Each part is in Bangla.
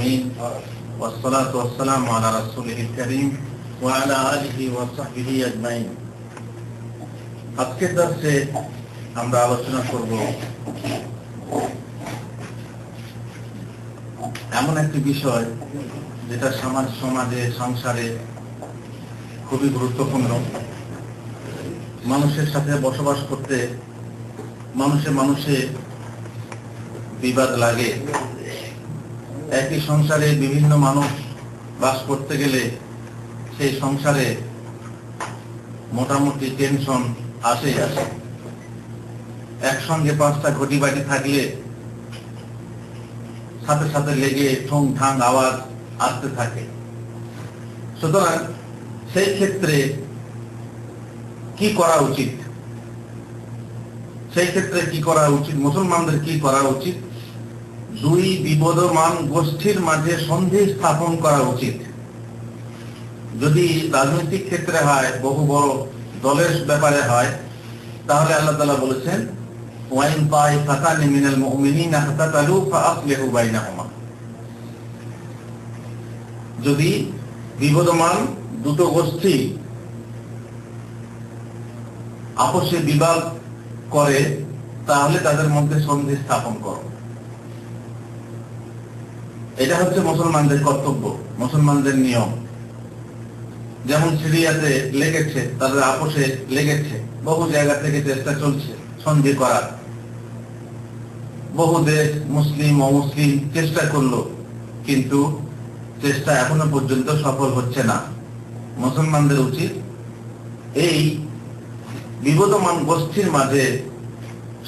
والصلاة والسلام على رسوله الكريم وعلى آله وصحبه أجمعين। আজকের দর্শে আমরা আলোচনা করব এমন একটি বিষয় যেটা সমাজে সংসারে খুবই গুরুত্বপূর্ণ। মানুষের সাথে বসবাস করতে মানুষে বিবাদ লাগে। একই সংসারে বিভিন্ন মানুষ বাস করতে গেলে সেই সংসারে মোটামুটি টেনশন আসে। একসঙ্গে 5টা ঘটি বাটি থাকলে সাথে সাথে লেগে ঠং ঠাং আওয়াজ আসতে থাকে। সুতরাং সেই ক্ষেত্রে কি করা উচিত? মুসলমানদের কি করা উচিত? দুই বিবদমান গোষ্ঠীর মাঝে সন্ধি স্থাপন করা উচিত। যদি রাজনৈতিক ক্ষেত্রে হয়, বহু বড় দলের ব্যাপারে হয়, তাহলে আল্লাহ তাআলা বলেছেন ওয়াইন তাইফাতানি মিনাল মুমিনিনা ইখতাতালু ফাআসলিহু বাইনাহুমা। যদি বিবদমান দুটো গোষ্ঠী আপসে বিবাদ করে তাহলে তাদের মধ্যে সন্ধি স্থাপন করো। এটা হচ্ছে মুসলমানদের কর্তব্য, মুসলমানদের নিয়ম। যেমন সিরিয়াতে লেগেছে, তাদের আপোষে লেগেছে, বহু জায়গা থেকে চেষ্টা চলছে সন্ধি করার। বহু দেশ মুসলিম অমুসলিম চেষ্টা করলো, কিন্তু চেষ্টা এখনো পর্যন্ত সফল হচ্ছে না। মুসলমানদের উচিত এই বিবদমান গোষ্ঠীর মাঝে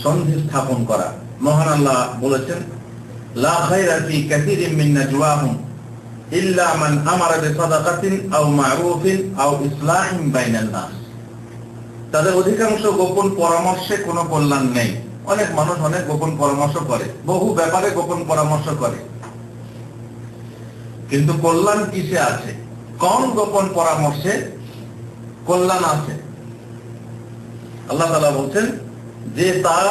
সন্ধি স্থাপন করা। মহান আল্লাহ বলেছেন লা খায়রা ফি কাসীরিন মিন নাজওয়াহুম ইল্লা মান আমারা বিসাদাকাতিন আও মা'রুফিন আও ইসলাহিন বাইনান নাস। তাদের অধিকাংশ গোপন পরামর্শে কোনো কল্যাণ নেই। অনেক মানুষ অনেক গোপন পরামর্শ করে, বহু ব্যাপারে গোপন পরামর্শ করে, কিন্তু কল্যাণ কিসে আছে? কোন গোপন পরামর্শে কল্যাণ আছে? আল্লাহ তাআলা বলছেন যে তার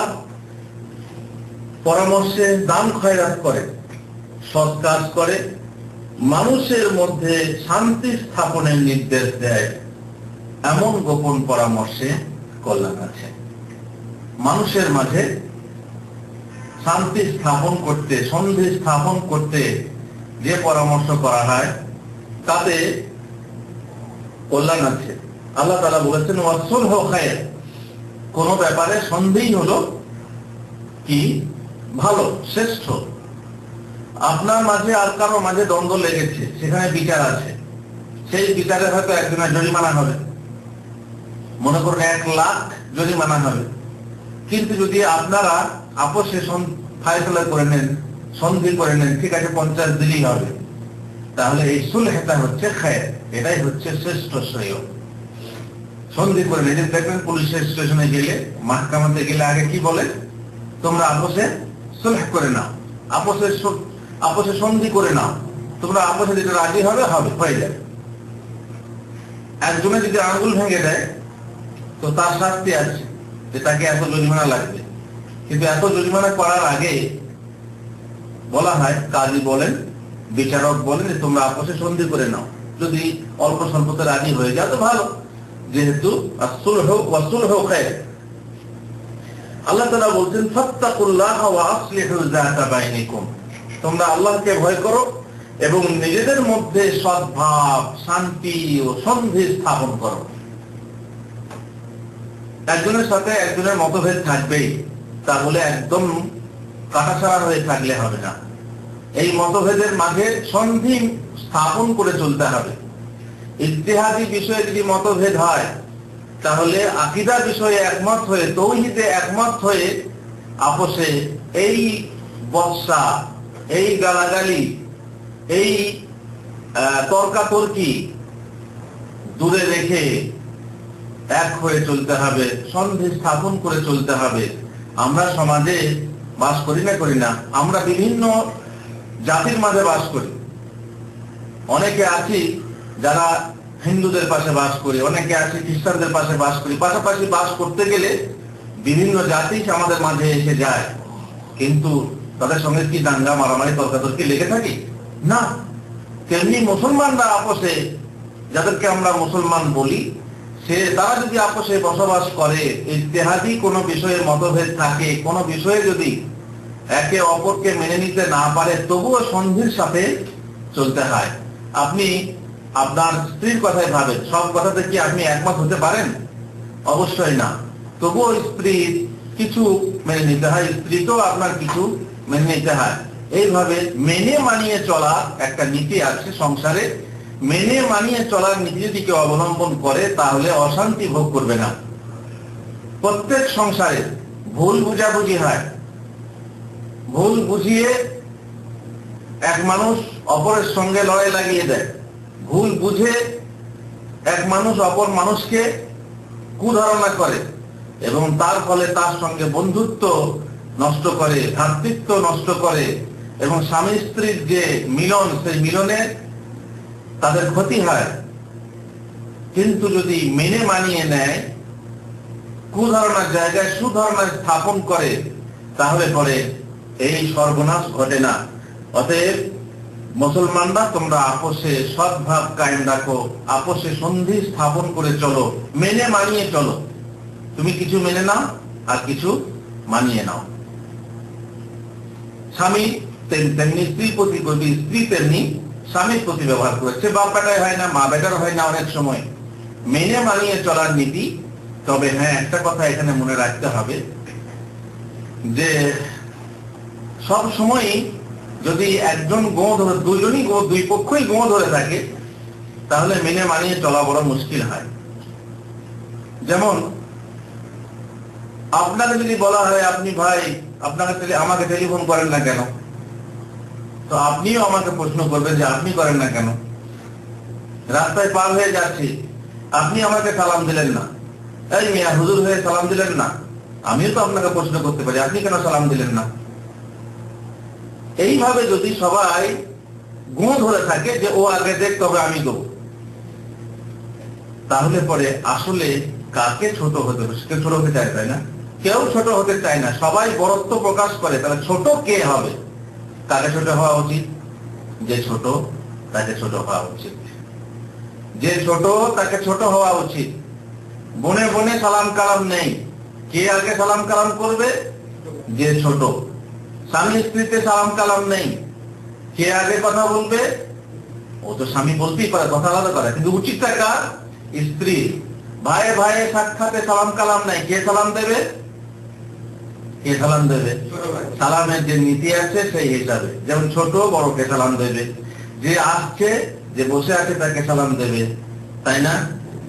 পরামর্শে দান খয়রাত করে, সৎ কাজ করে, মানুষের মধ্যে শান্তি স্থাপনের নির্দেশ দেয়, এমন গোপন পরামর্শে কল্যাণ আছে। মানুষের মাঝে শান্তি স্থাপন করতে, সন্ধি স্থাপন করতে যে পরামর্শ করা হয় তাতে কল্যাণ আছে। আল্লাহ তাআলা বলেছেন ওয়াসলহু খায়র। কোন ব্যাপারে সন্ধি হলো কি ভালো, শ্রেষ্ঠ। আপনার মাঝে আর কারো মাঝে দ্বন্দ্ব লেগেছে, সেখানে বিচার আছে, সেই বিচারে হয়তো একজনের জরিমানা হবে, মনে করুন 1 লাখ জরিমানা হবে। কিন্তু যদি আপনারা আপোষে ফায়সালা করে নেন, সন্ধি করে নেন, ঠিক আছে 50 দিলেই হবে, তাহলে এই সুলহটা হচ্ছে খায়র, এটাই হচ্ছে শ্রেষ্ঠ শ্রেয়। সন্ধি করে নেন। দেখবেন পুলিশের স্টেশনে গেলে, মাহকামাতে গেলে আগে কি বলে? তোমরা আপোষে সুলহ করে নাও, আপোষে সন্ধি করে নাও, তোমরা আপোষে যেটা রাজি হবে হয়ে যাবে। একজনে যদি আঙ্গুল ভেঙে দেয় তো তার শাস্তি আছে, যে তাকে এত জরিমানা লাগবে। কিন্তু এত জরিমানা করার আগে বলা হয়, কাজী বলেন, বিচারক বলেন, তোমরা আপোষে সন্ধি করে নাও। যদি অল্প স্বল্পতে রাজি হয়ে যাও তো ভালো, যেহেতু আসলহু ওয়াসলহু খায়র। আল্লাহ তাআলা বলছেন ফাত্তাকুল্লাহা ওয়া আসলিহু যাতা বাইনিকুম। তোমরা আল্লাহকে ভয় করো এবং নিজেদের মধ্যে সদ্ভাব, শান্তি ও সন্ধি স্থাপন করো। একজনের সাথে একজনের মতভেদ থাকবেই, তাহলে একদম কাটাছাড়া হয়ে থাকলে হবে না। এই মতভেদের মাঝে সন্ধি স্থাপন করে চলতে হবে। ইজতিহাদি বিষয়ে যদি মতভেদ হয়, তাহলে আকীদা বিষয়ে একমত হয়ে, তাওহীদে একমত হয়ে আপোষে এই বর্ষা, এই গালাগালি, এই তর্কাতর্কি দূরে রেখে এক হয়ে চলতে হবে, সন্ধি স্থাপন করে চলতে হবে। আমরা সমাজে বাস করি না, আমরা বিভিন্ন জাতির মাঝে বাস করি। অনেকে আছি যারা হিন্দুদের পাশে বাস করি, অনেকে আছি খ্রিস্টানদের পাশে বাস করি। পাশাপাশি বাস করতে গেলে বিভিন্ন জাতি আমাদের মাঝে এসে যায়, কিন্তু তাদের সঙ্গে কি দাঙ্গা মারামারি তর্কাতর্কি লেগে থাকে? না, তেমনি মুসলমানরা আপোষে, যাদেরকে আমরা মুসলমান বলি, তারা যদি আপোষে বসবাস করে, ইজতিহাদি কোনো বিষয়ে মতভেদ থাকে, কোনো বিষয়ে যদি একে অপরকে মেনে নিতে না পারে, তবুও সন্ধির সাথে চলতে হয়। আপনি আপনার স্ত্রীর কথাই ভাবেন, সব কথাতে কি আপনি একমত হতে পারেন? অবশ্যই না। তবুও স্ত্রীর কিছু মেনে নিতে হয়, স্ত্রীকেও আপনার কিছু মেনে নিতে হয়। এইভাবে মেনে মানিয়ে চলা একটা নীতি আছে সংসারে। মেনে মানিয়ে চলার নীতি যদি কেউ অবলম্বন করে, তাহলে অশান্তি ভোগ করবে না। প্রত্যেক সংসারে ভুল বুঝাবুঝি হয়, ভুল বুঝিয়ে এক মানুষ অপরের সঙ্গে লড়াই লাগিয়ে দেয়, ভুল বুঝে এক মানুষ অপর মানুষকে কুধারণা করে এবং তার ফলে তার সঙ্গে বন্ধুত্ব নষ্ট করে, ভ্রাতৃত্ব নষ্ট করে এবং স্বামী স্ত্রীর যে মিলন, সেই মিলনে তাদের ক্ষতি হয়। কিন্তু যদি মেনে মানিয়ে নেয়, কুধারণার জায়গায় সুধারণা স্থাপন করে, তাহলে পরে এই সর্বনাশ ঘটে না। অতএব মুসলমানরা, তোমরা আপোষে সদ্ভাব কায়েম রাখো, আপোষে সন্ধি স্থাপন করে চলো, মেনে মানিয়ে চলো। তুমি কিছু মেনে নাও আর কিছু মানিয়ে নাও। স্বামী তেমনি স্ত্রীর প্রতি করবি, স্ত্রী তেমনি স্বামীর প্রতি ব্যবহার করেছে। বাপ বেটাই হয় না, মা বেটার হয় না অনেক সময়। মেনে মানিয়ে চলার নীতি। তবে হ্যাঁ, একটা কথা এখানে মনে রাখতে হবে যে সব সময় যদি একজন গোঁ ধরে, দুজনই গোঁ, দুই পক্ষই গোঁ ধরে থাকে, তাহলে মেনে মানিয়ে চলা বড় মুশকিল হয়। যেমন আপনাকে যদি বলা হয়, আপনি ভাই আমাকে টেলিফোন করেন না কেন, তো আপনিও আমাকে প্রশ্ন করবেন যে আপনি করেন না কেন। রাস্তায় পার হয়ে যাচ্ছি, আপনি আমাকে সালাম দিলেন না, এই মিয়া হুজুর হয়ে সালাম দিলেন না, আমিও তো আপনাকে প্রশ্ন করতে পারি আপনি কেন সালাম দিলেন না। এইভাবে যদি সবাই গোঁ ধরে থাকে যে ও আগে দেখ তবে আমি দেবো, তাহলে পরে আসলে কাকে ছোট হতে হবে? কেউ ছোট হতে চায়, তাই না? কেউ ছোট হতে চায় না, সবাই বড়ত্ব প্রকাশ করে। তাহলে ছোট কে হবে? কাকে ছোট হওয়া উচিত? যে ছোট তাকে ছোট হওয়া উচিত, যে ছোট তাকে ছোট হওয়া উচিত। বনে বনে সালাম কালাম নেই, কে আগে সালাম কালাম করবে? যে ছোট। স্বামী স্ত্রীতে সালাম কালাম নেই, কে আগে কথা বলবে? ও তো স্বামী বলতেই পারে, কথা আলাদা করে, কিন্তু উচিতটা কার? স্ত্রী। ভাইয়ে ভাইয়ে সাক্ষাতে সালাম কালাম নাই, কে সালাম দেবে? কে সালাম দেবে? সালামের যে নীতি আছে সেই হিসাবে, যেমন ছোট বড়কে সালাম দেবে, যে আসছে, যে বসে আছে তাকে সালাম দেবে, তাই না?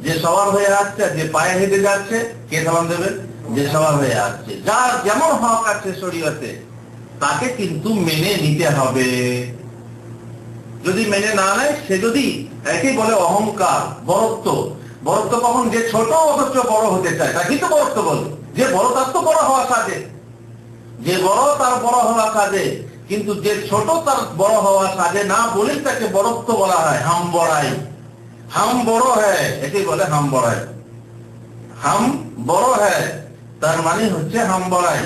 যে সওয়ার হয়ে আসছে, যে পায়ে হেঁটে যাচ্ছে, কে সালাম দেবে? যে সওয়ার হয়ে আসছে। যার যেমন হক আছে শরীয়তে, তাকে কিন্তু মেনে নিতে হবে। যদি মেনে না নেয়, সে যদি একে বলে অহংকার, বড়ত্ব। বড়ত্ব কখন? যে ছোট অথচ বড় হতে চায়, তাকে তো বড়ত্ব বলে। যে বড় তার তো বড় হওয়া সাজে, যে বড় তার বড় হওয়া সাজে, কিন্তু যে ছোট তার বড় হওয়া সাজে না, বলেই তাকে বড়ত্ব বলা হয়। হাম বড়াই, হাম বড় হ্যায়, একে বলে হাম বড়াই। হাম বড় হ্যায় তার মানে হচ্ছে হাম বড়াই।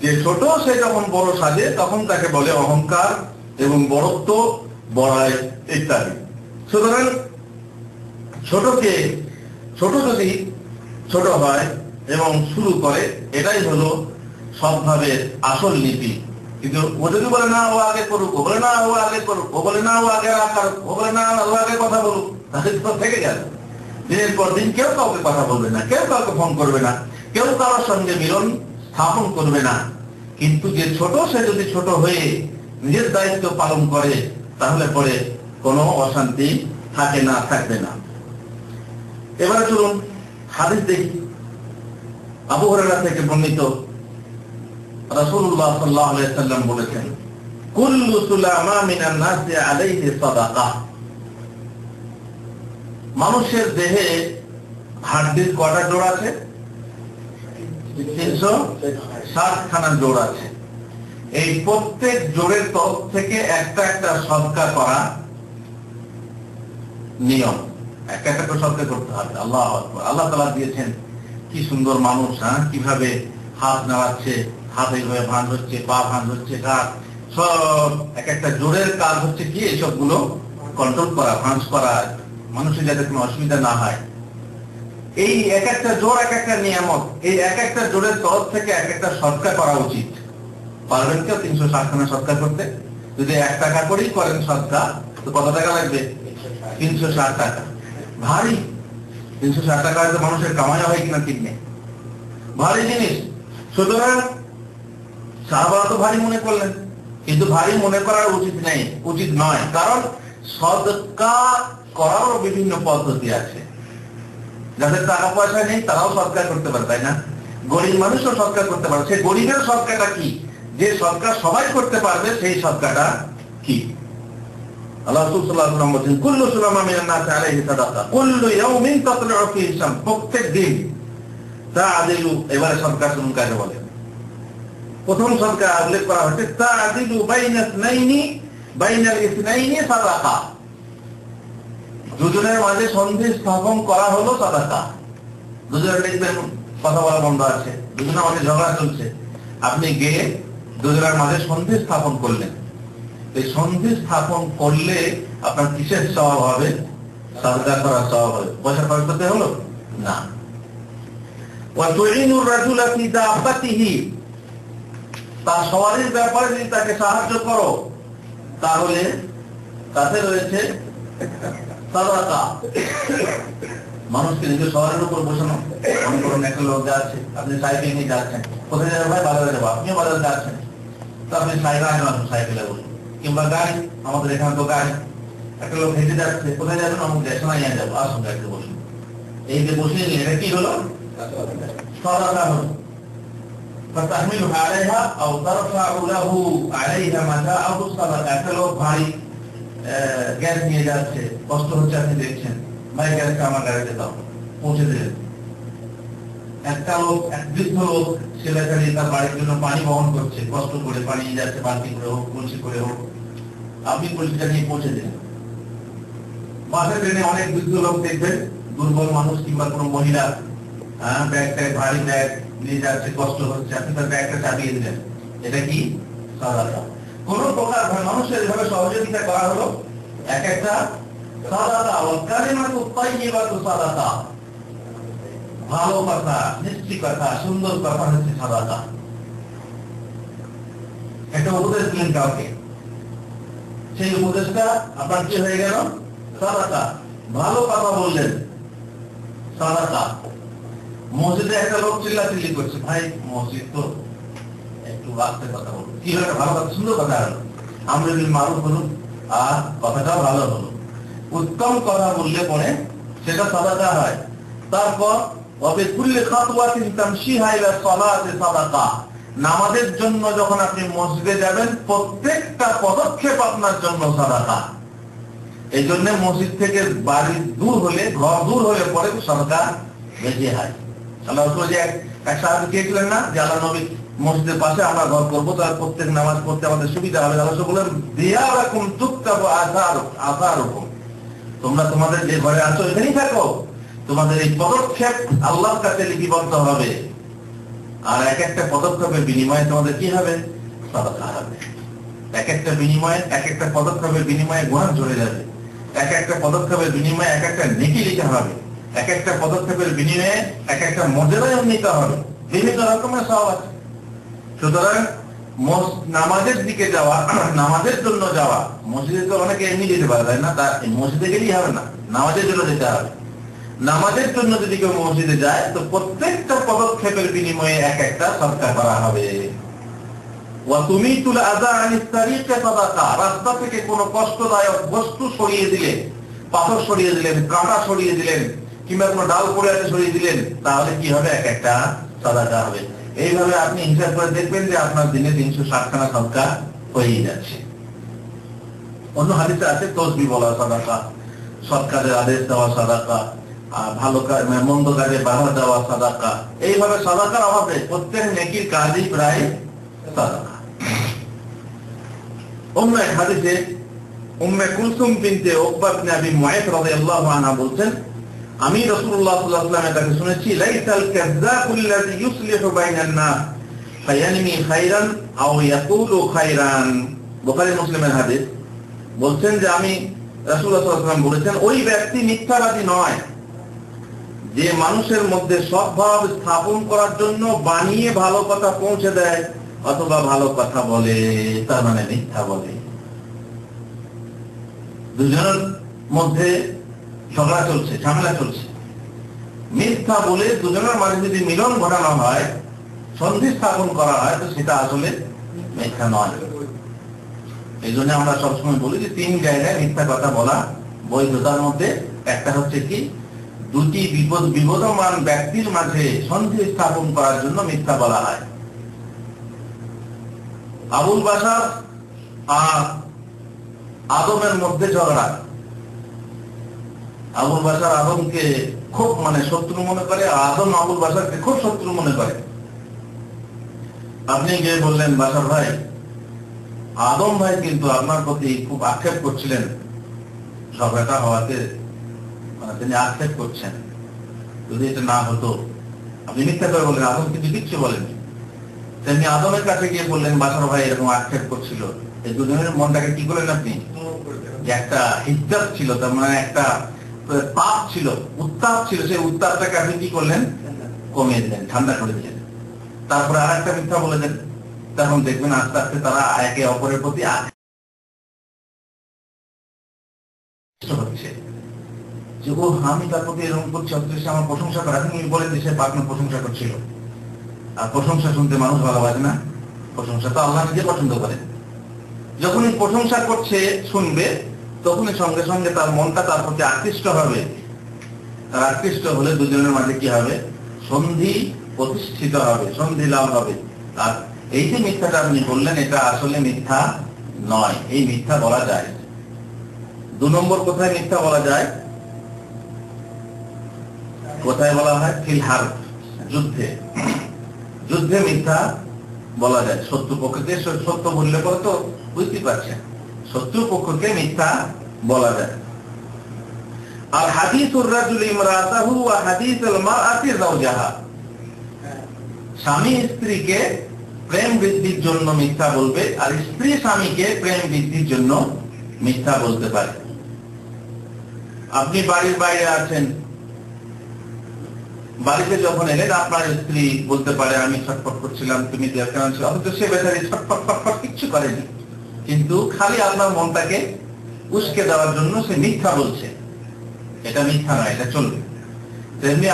যে ছোট সে যখন বড় সাজে, তখন তাকে বলে অহংকার এবং বড়ত্ব, বড়াই ইত্যাদি। সুতরাং ছোটকে ছোট যদি ছোট হয় এবং শুরু করে, এটাই হলো সদ্ভাবের আসল নীতি। কিন্তু ও যদি বলে না ও আগে করুক, ও বলে না ও আগে করুক, ও বলে না ও আগে রাখার, ও বলে না ও আগে কথা বলুক, তাহলে তো থেকে গেল। দিনের পর দিন কেউ কাউকে কথা বলবে না, কেউ কাউকে ফোন করবে না, কেউ কারোর সঙ্গে মিলন স্থাপন করবে না। কিন্তু যে ছোট, সে যদি ছোট হয়ে নিজের দায়িত্ব পালন করে, তাহলে পরে কোনো অশান্তি থাকে না, থাকবে না। এবারে চলুন হাদিস দেখি। আবু হুরায়রা থেকে বর্ণিত, রাসূলুল্লাহ সাল্লাল্লাহু আলাইহি ওয়াসাল্লাম বলেছেন, কুল্লু সুলামা মিনান নাসি আলাইহি সাদাকাহ। মানুষের দেহে হাড়ির কয়টা জোড় আছে? 360 খানা জোড় আছে। এই প্রত্যেক জোড়ের তরফ থেকে একটা একটা সদকা করা নিয়ম, একটা একটা করে সদকা করতে হবে। আল্লাহু আকবার। আল্লাহ তাআলা দিয়েছেন কি সুন্দর মানুষ, কিভাবে হাত নাড়াচ্ছে, হাত এইভাবে ভাঁজ হচ্ছে, পা ভাঁজ হচ্ছে, সব এক একটা জোরের কাজ হচ্ছে কি এসবগুলো কন্ট্রোল করা, ফান্স করা, মানুষের যাতে কোনো অসুবিধা না হয়। এই এক একটা জোর এক একটা নিয়ামত, এই এক একটা জোরের তরফ থেকে এক একটা সৎকার করা উচিত। পারবেন কেউ 360 সৎকার করতে? যদি 1 টাকা করেই করেন সৎকার, তো কত টাকা লাগবে? 360 টাকা। ভারী 360 টাকা হয়তো মানুষের কামাই হয় কিনা ঠিক নেই, ভারী জিনিস। সুতরাং সাহাবারা তো ভারী মনে করলেন, কিন্তু ভারী মনে করার উচিত নয়, কারণ সদকা করারও বিভিন্ন পদ্ধতি আছে। যাদের টাকা পয়সা নেই তারাও সৎকার করতে পারে, তাই না? গরিব মানুষও সৎকার করতে পারে। সেই গরিবের সৎকারটা কি? যে সৎকার সবাই করতে পারবে সেই সৎকারটা কি? আল্লাহ রাসূল সাল্লাল্লাহু আলাইহি ওয়াসাল্লাম বলেন, কুল্লু সুলামা মিনান নাস আলাইহি সাদাকা, কুল্লু ইয়াউমিন তাতলুউ ফীহি শামস, প্রত্যেক দিন তাআদিলু। এবারে সৎকার শুনুন কাকে বলে। প্রথম সৎকার উল্লেখ করা হচ্ছে তাআদিলু বাইনাল ইসনাইনি সাদাকা, দুজনের মাঝে সন্ধি স্থাপন করা হলো সাদাকা। দুজনে দেখবেন কথা বলা বন্ধ আছে, দুজনের মাঝে ঝগড়া চলছে, আপনি গিয়ে দুজনের মাঝে সন্ধি স্থাপন করলেন। এই সন্ধি স্থাপন করলে আপনার কিসের স্বভাব হবে? সাদকা করার স্বভাব হবে। পয়সা খরচ করতে হলো না। ওয়া তুইনুর রাজুলা ফি দাফাতিহি, তার সওয়ারির ব্যাপারে যদি তাকে সাহায্য করো তাহলে তাতে রয়েছে সাদাকা। মানুষকে নিজের সওয়ারির উপর বসানো। মনে করুন একটা লোক যাচ্ছে, আপনি সাইকেল নিয়ে যাচ্ছেন, কোথায় যাবেন? ভাই বাজারে যাবো। আপনিও বাজারে যাচ্ছেন, তো আপনি সাইকেলে বসুন, কিংবা গাড়ি, আমাদের এখানে তো গাড়ি। একটা লোক হেঁটে যাচ্ছে, কোথায় যাবেন? অমুক দেশনায় যাবো, আসুন গাড়িতে বসুন। এই যে বসিয়ে নিয়ে এটা কি হলো? সাদাকা হলো। فتحملها عليها او ترفع له عليها متاعه صدقه। একটা লোক ভারী গ্যাস নিয়ে যাচ্ছে, কষ্ট হচ্ছে, আপনি দেখছেন, ভাই গ্যাসটা আমার গাড়িতে দাও, পৌঁছে দিলেন। একটা লোক, এক বৃদ্ধ লোক ছেলেখালি তার বাড়ির জন্য পানি বহন করছে, কষ্ট করে পানি নিয়ে যাচ্ছে, বালতি করে হোক, কলসি করে হোক, আপনি কলসিটা নিয়ে পৌঁছে দিলেন। বাসে ট্রেনে অনেক বৃদ্ধ লোক দেখবেন, দুর্বল মানুষ কিংবা কোনো মহিলা ব্যাগ ভারী ব্যাগ নিয়ে যাচ্ছে, কষ্ট হচ্ছে, আপনি তার ব্যাগটা চাপিয়ে দিলেন। এটা কি? সাদাকা। কোন প্রকার মানুষের এভাবে সহযোগিতা করা হলো এক একটা সাদাকা। ওয়াল কালিমাতু তাইয়্যিবাতু সাদাকা, ভালো কথা, মিষ্টি কথা, সুন্দর কথা হচ্ছে সাদাকা। একটা উপদেশ দিলেন কাউকে, সেই উপদেশটা আপনার কি হয়ে গেল? সাদাকা। ভালো কথা বললেন, সাদাকা। মসজিদে একটা লোক চিল্লাচিল্লি করছে, ভাই মসজিদ তো একটু আস্তে কথা বলুন। কি হলো? ভালো কথা, সুন্দর কথা হলো, আমরা যদি মারুফ হলুন আর কথাটাও ভালো হলো। উত্তম কথা বললে পরে সেটা সাদাকা হয়। তারপর ওয়াবিকুল্লি খাতওয়াতিন তামশিহা ইলা সালাতি সাদাকা, নামাজের জন্য যখন আপনি মসজিদে যাবেন প্রত্যেকটা পদক্ষেপ আপনার জন্য সাদাকা। এই জন্য মসজিদ থেকে বাড়ি দূর হলে, ঘর দূর হলে পরে সাদাকা বেশি হয়। আল্লাহ রাসূল যে এক সাহাবী চেয়েছিলেন না যে আল্লাহ নবী মসজিদের পাশে আমরা ঘর করবো, তার প্রত্যেক নামাজ পড়তে আমাদের সুবিধা হবে। আল্লাহ রাসূল বলেন দিয়ারাকুম তুকতাবু আসারুকুম, তোমরা তোমাদের যে ঘরে আছো এখানেই থাকো, তোমাদের এই পদক্ষেপ আল্লাহর কাছে লিপিবদ্ধ হবে। আর এক একটা পদক্ষেপের বিনিময়ে তোমাদের কি হবে? সাদাকা হবে। এক একটা বিনিময়ে, এক একটা পদক্ষেপের বিনিময়ে গুনাহ ঝরে যাবে। এক একটা পদক্ষেপের বিনিময়ে এক একটা নেকি লেখা হবে। এক একটা পদক্ষেপের বিনিময়ে এক একটা মর্যাদা উন্নীত হবে। বিভিন্ন রকমের সওয়াব আছে। সুতরাং নামাজের দিকে যাওয়া, নামাজের জন্য যাওয়া, মসজিদে তো অনেকে এমনি যেতে পারে, তাই না? তা মসজিদে গেলেই হবে না, নামাজের জন্য যেতে হবে। নামাজের জন্য যদি কেউ মসজিদে যায় তো প্রত্যেকটা পদক্ষেপের বিনিময়ে এক একটা সদকা করা হবে। ওয়া তুমিতুল আযা আনিস তারিকে সাদাকা, রাস্তা থেকে কোনো কষ্টদায়ক বস্তু সরিয়ে দিলে, পাথর সরিয়ে দিলেন, কাঁটা সরিয়ে দিলেন, কিংবা কোনো ডাল পড়ে আছে সরিয়ে দিলেন, তাহলে কি হবে? এক একটা সাদাকা হবে। এইভাবে আপনি হিসাব করে দেখবেন যে আপনার দিনে 360 খানা সদকা হয়ে যাচ্ছে। অন্য হাদিসে আছে তাসবিহ বলা সাদাকা, সৎ কাজের আদেশ দেওয়া সাদাকা, ভালো কাজ মন্দ কাজে বাধা দেওয়া সাদাকা। এইভাবে সাদাকার অভাবে প্রত্যেক নেকির কাজই প্রায় সাদাকা। অন্য এক হাদিসে উম্মে কুলসুম বিনতে উকবা বিন আবি মুআইত রাদিয়াল্লাহু আনহা বলছেন, আমি রাসূলুল্লাহ সাল্লাল্লাহু আলাইহি ওয়াসাল্লামের কাছে শুনেছি, লাইসাল কাযাবুল্লাযী ইউসলিহু বাইনান নাস ফায়ানমি খায়রান আও ইয়াকুলু খায়রান, বুখারী মুসলিমের হাদিস, বলছেন যে আমি রাসূলুল্লাহ সাল্লাল্লাহু আলাইহি ওয়াসাল্লাম বলেছেন, ওই ব্যক্তি মিথ্যাবাদী নয় যে মানুষের মধ্যে সদ্ভাব স্থাপন করার জন্য বানিয়ে ভালো কথা পৌঁছে দেয় অথবা ভালো কথা বলে, তার মানে মিথ্যা বলে। দুজনের মধ্যে ঝগড়া চলছে, ঝামেলা চলছে, মিথ্যা বলে দুজনের মাঝে যদি মিলন ঘটানো হয়, সন্ধি স্থাপন করা হয়, তো সেটা আসলে মিথ্যা নয়। এই জন্য আমরা সবসময় বলি যে 3 জায়গায় মিথ্যা কথা বলা বৈধতার মধ্যে। একটা হচ্ছে কি, দুটি বিবদমান ব্যক্তির মাঝে সন্ধি স্থাপন করার জন্য মিথ্যা বলা হয়। আবুল বাশার আর আদমের মধ্যে ঝগড়া। আবুল বাশার আদমকে খুব শত্রু মনে করে, আদম আবুল বাশারকে খুব শত্রু মনে করে। আপনি গিয়ে বললেন, বাশার ভাই, আদম ভাই কিন্তু আপনার প্রতি খুব আক্ষেপ করছিলেন, ঝগড়াটা হওয়াতে তিনি আক্ষেপ করছেন, যদি এটা না হতো। আপনি মিথ্যা করে বললেন, আদম কিন্তু কিচ্ছু বলেনি। তেমনি আদমের কাছে গিয়ে বললেন, বাশার ভাই এরকম আক্ষেপ করছিল। এই দুজনের মনটাকে কি করলেন আপনি? যে একটা হিজ্জাত ছিল, তার মানে একটা তাপ ছিল, উত্তাপ ছিল, সেই উত্তাপটাকে আপনি কি করলেন? কমিয়ে দিলেন, ঠান্ডা করে দিলেন। তারপরে আর একটা মিথ্যা বলে দেন। তখন দেখবেন আস্তে আস্তে তারা একে অপরের প্রতি হচ্ছে যে ও আমি তার প্রতি এরকম করছি, অথচ আমার প্রশংসা করে। আপনি বলেন যে সে আপনার প্রশংসা করছিল। আর প্রশংসা শুনতে মানুষ ভালোবাসে না, প্রশংসা তো আল্লাহ নিজে পছন্দ করেন। যখনই প্রশংসা করছে শুনবে, তখনই সঙ্গে সঙ্গে তার মনটা তার প্রতি আকৃষ্ট হবে। তার আকৃষ্ট হলে দুজনের মাঝে কি হবে? সন্ধি প্রতিষ্ঠিত হবে, সন্ধি লাভ হবে। আর এই যে মিথ্যাটা আপনি বললেন, এটা আসলে মিথ্যা নয়, এই মিথ্যা বলা যায়। 2 নম্বর কোথায় মিথ্যা বলা যায়? কোথায় বলা হয়? ফিল হারব, যুদ্ধে। যুদ্ধে মিথ্যা বলা যায়। শত্রুপক্ষকে সত্য বললে পরে তো বুঝতে পারছেন, শত্রুপক্ষকে মিথ্যা বলা যায়। আর হাদিসুর রাজুল ইমরাতাহু ওয়া হাদিসুল মারআতি যাওজাহা, স্বামী স্ত্রীকে প্রেম বৃদ্ধির জন্য মিথ্যা বলবে, আর স্ত্রী স্বামীকে প্রেম বৃদ্ধির জন্য মিথ্যা বলতে পারে। আপনি বাড়ির বাইরে আছেন, বাড়িতে যখন এলেন, আপনার স্ত্রী বলতে পারে আমি ছটফট করছিলাম, তুমি কেমন ছিল, অথচ সে বেচারি ছটফট ফটফট কিচ্ছু করেনি, কিন্তু খালি আপনার মনটাকে উস্কে দেওয়ার জন্য সে মিথ্যা বলছে। এটা মিথ্যা নয়, এটা চলবে। তেমনি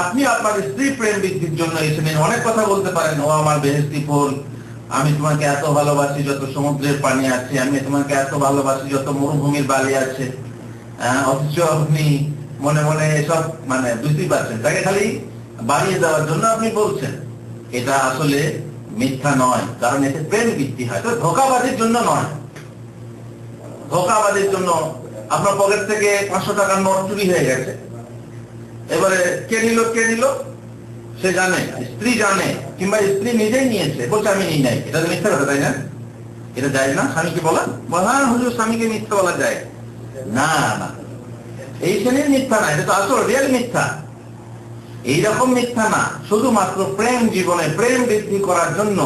আপনি আপনার স্ত্রী প্রেম বৃদ্ধির জন্য এসে অনেক কথা বলতে পারেন। ও আমার বেহেশতি ফুল, আমি তোমাকে এত ভালোবাসি যত সমুদ্রের পানি আছে, আমি তোমাকে এত ভালোবাসি যত মরুভূমির বালি আছে। অথচ আপনি মনে মনে এসব বুঝতেই পারছেন, তাকে খালি বাড়িয়ে দেওয়ার জন্য আপনি বলছেন। এটা আসলে মিথ্যা নয়, কারণ এতে প্রেম বৃদ্ধি হয়। তো ধোঁকাবাজির জন্য নয়। ধোঁকাবাজির জন্য আপনার পকেট থেকে 500 টাকার নোট চুরি হয়ে গেছে, এবারে কে নিল সে জানে, স্ত্রী জানে, কিংবা স্ত্রী নিজেই নিয়েছে, বলছে আমি নিই নাই। এটা তো মিথ্যা কথা, তাই না? এটা যায় না স্বামীকে বলা? হ্যাঁ হুজুর, স্বামীকে মিথ্যা বলা যায় না? না, এই শ্রেণীর মিথ্যা না, এটা তো আসল রিয়েল মিথ্যা। এইরকম মিথ্যা না, শুধুমাত্র প্রেম জীবনে প্রেম বৃদ্ধি করার জন্য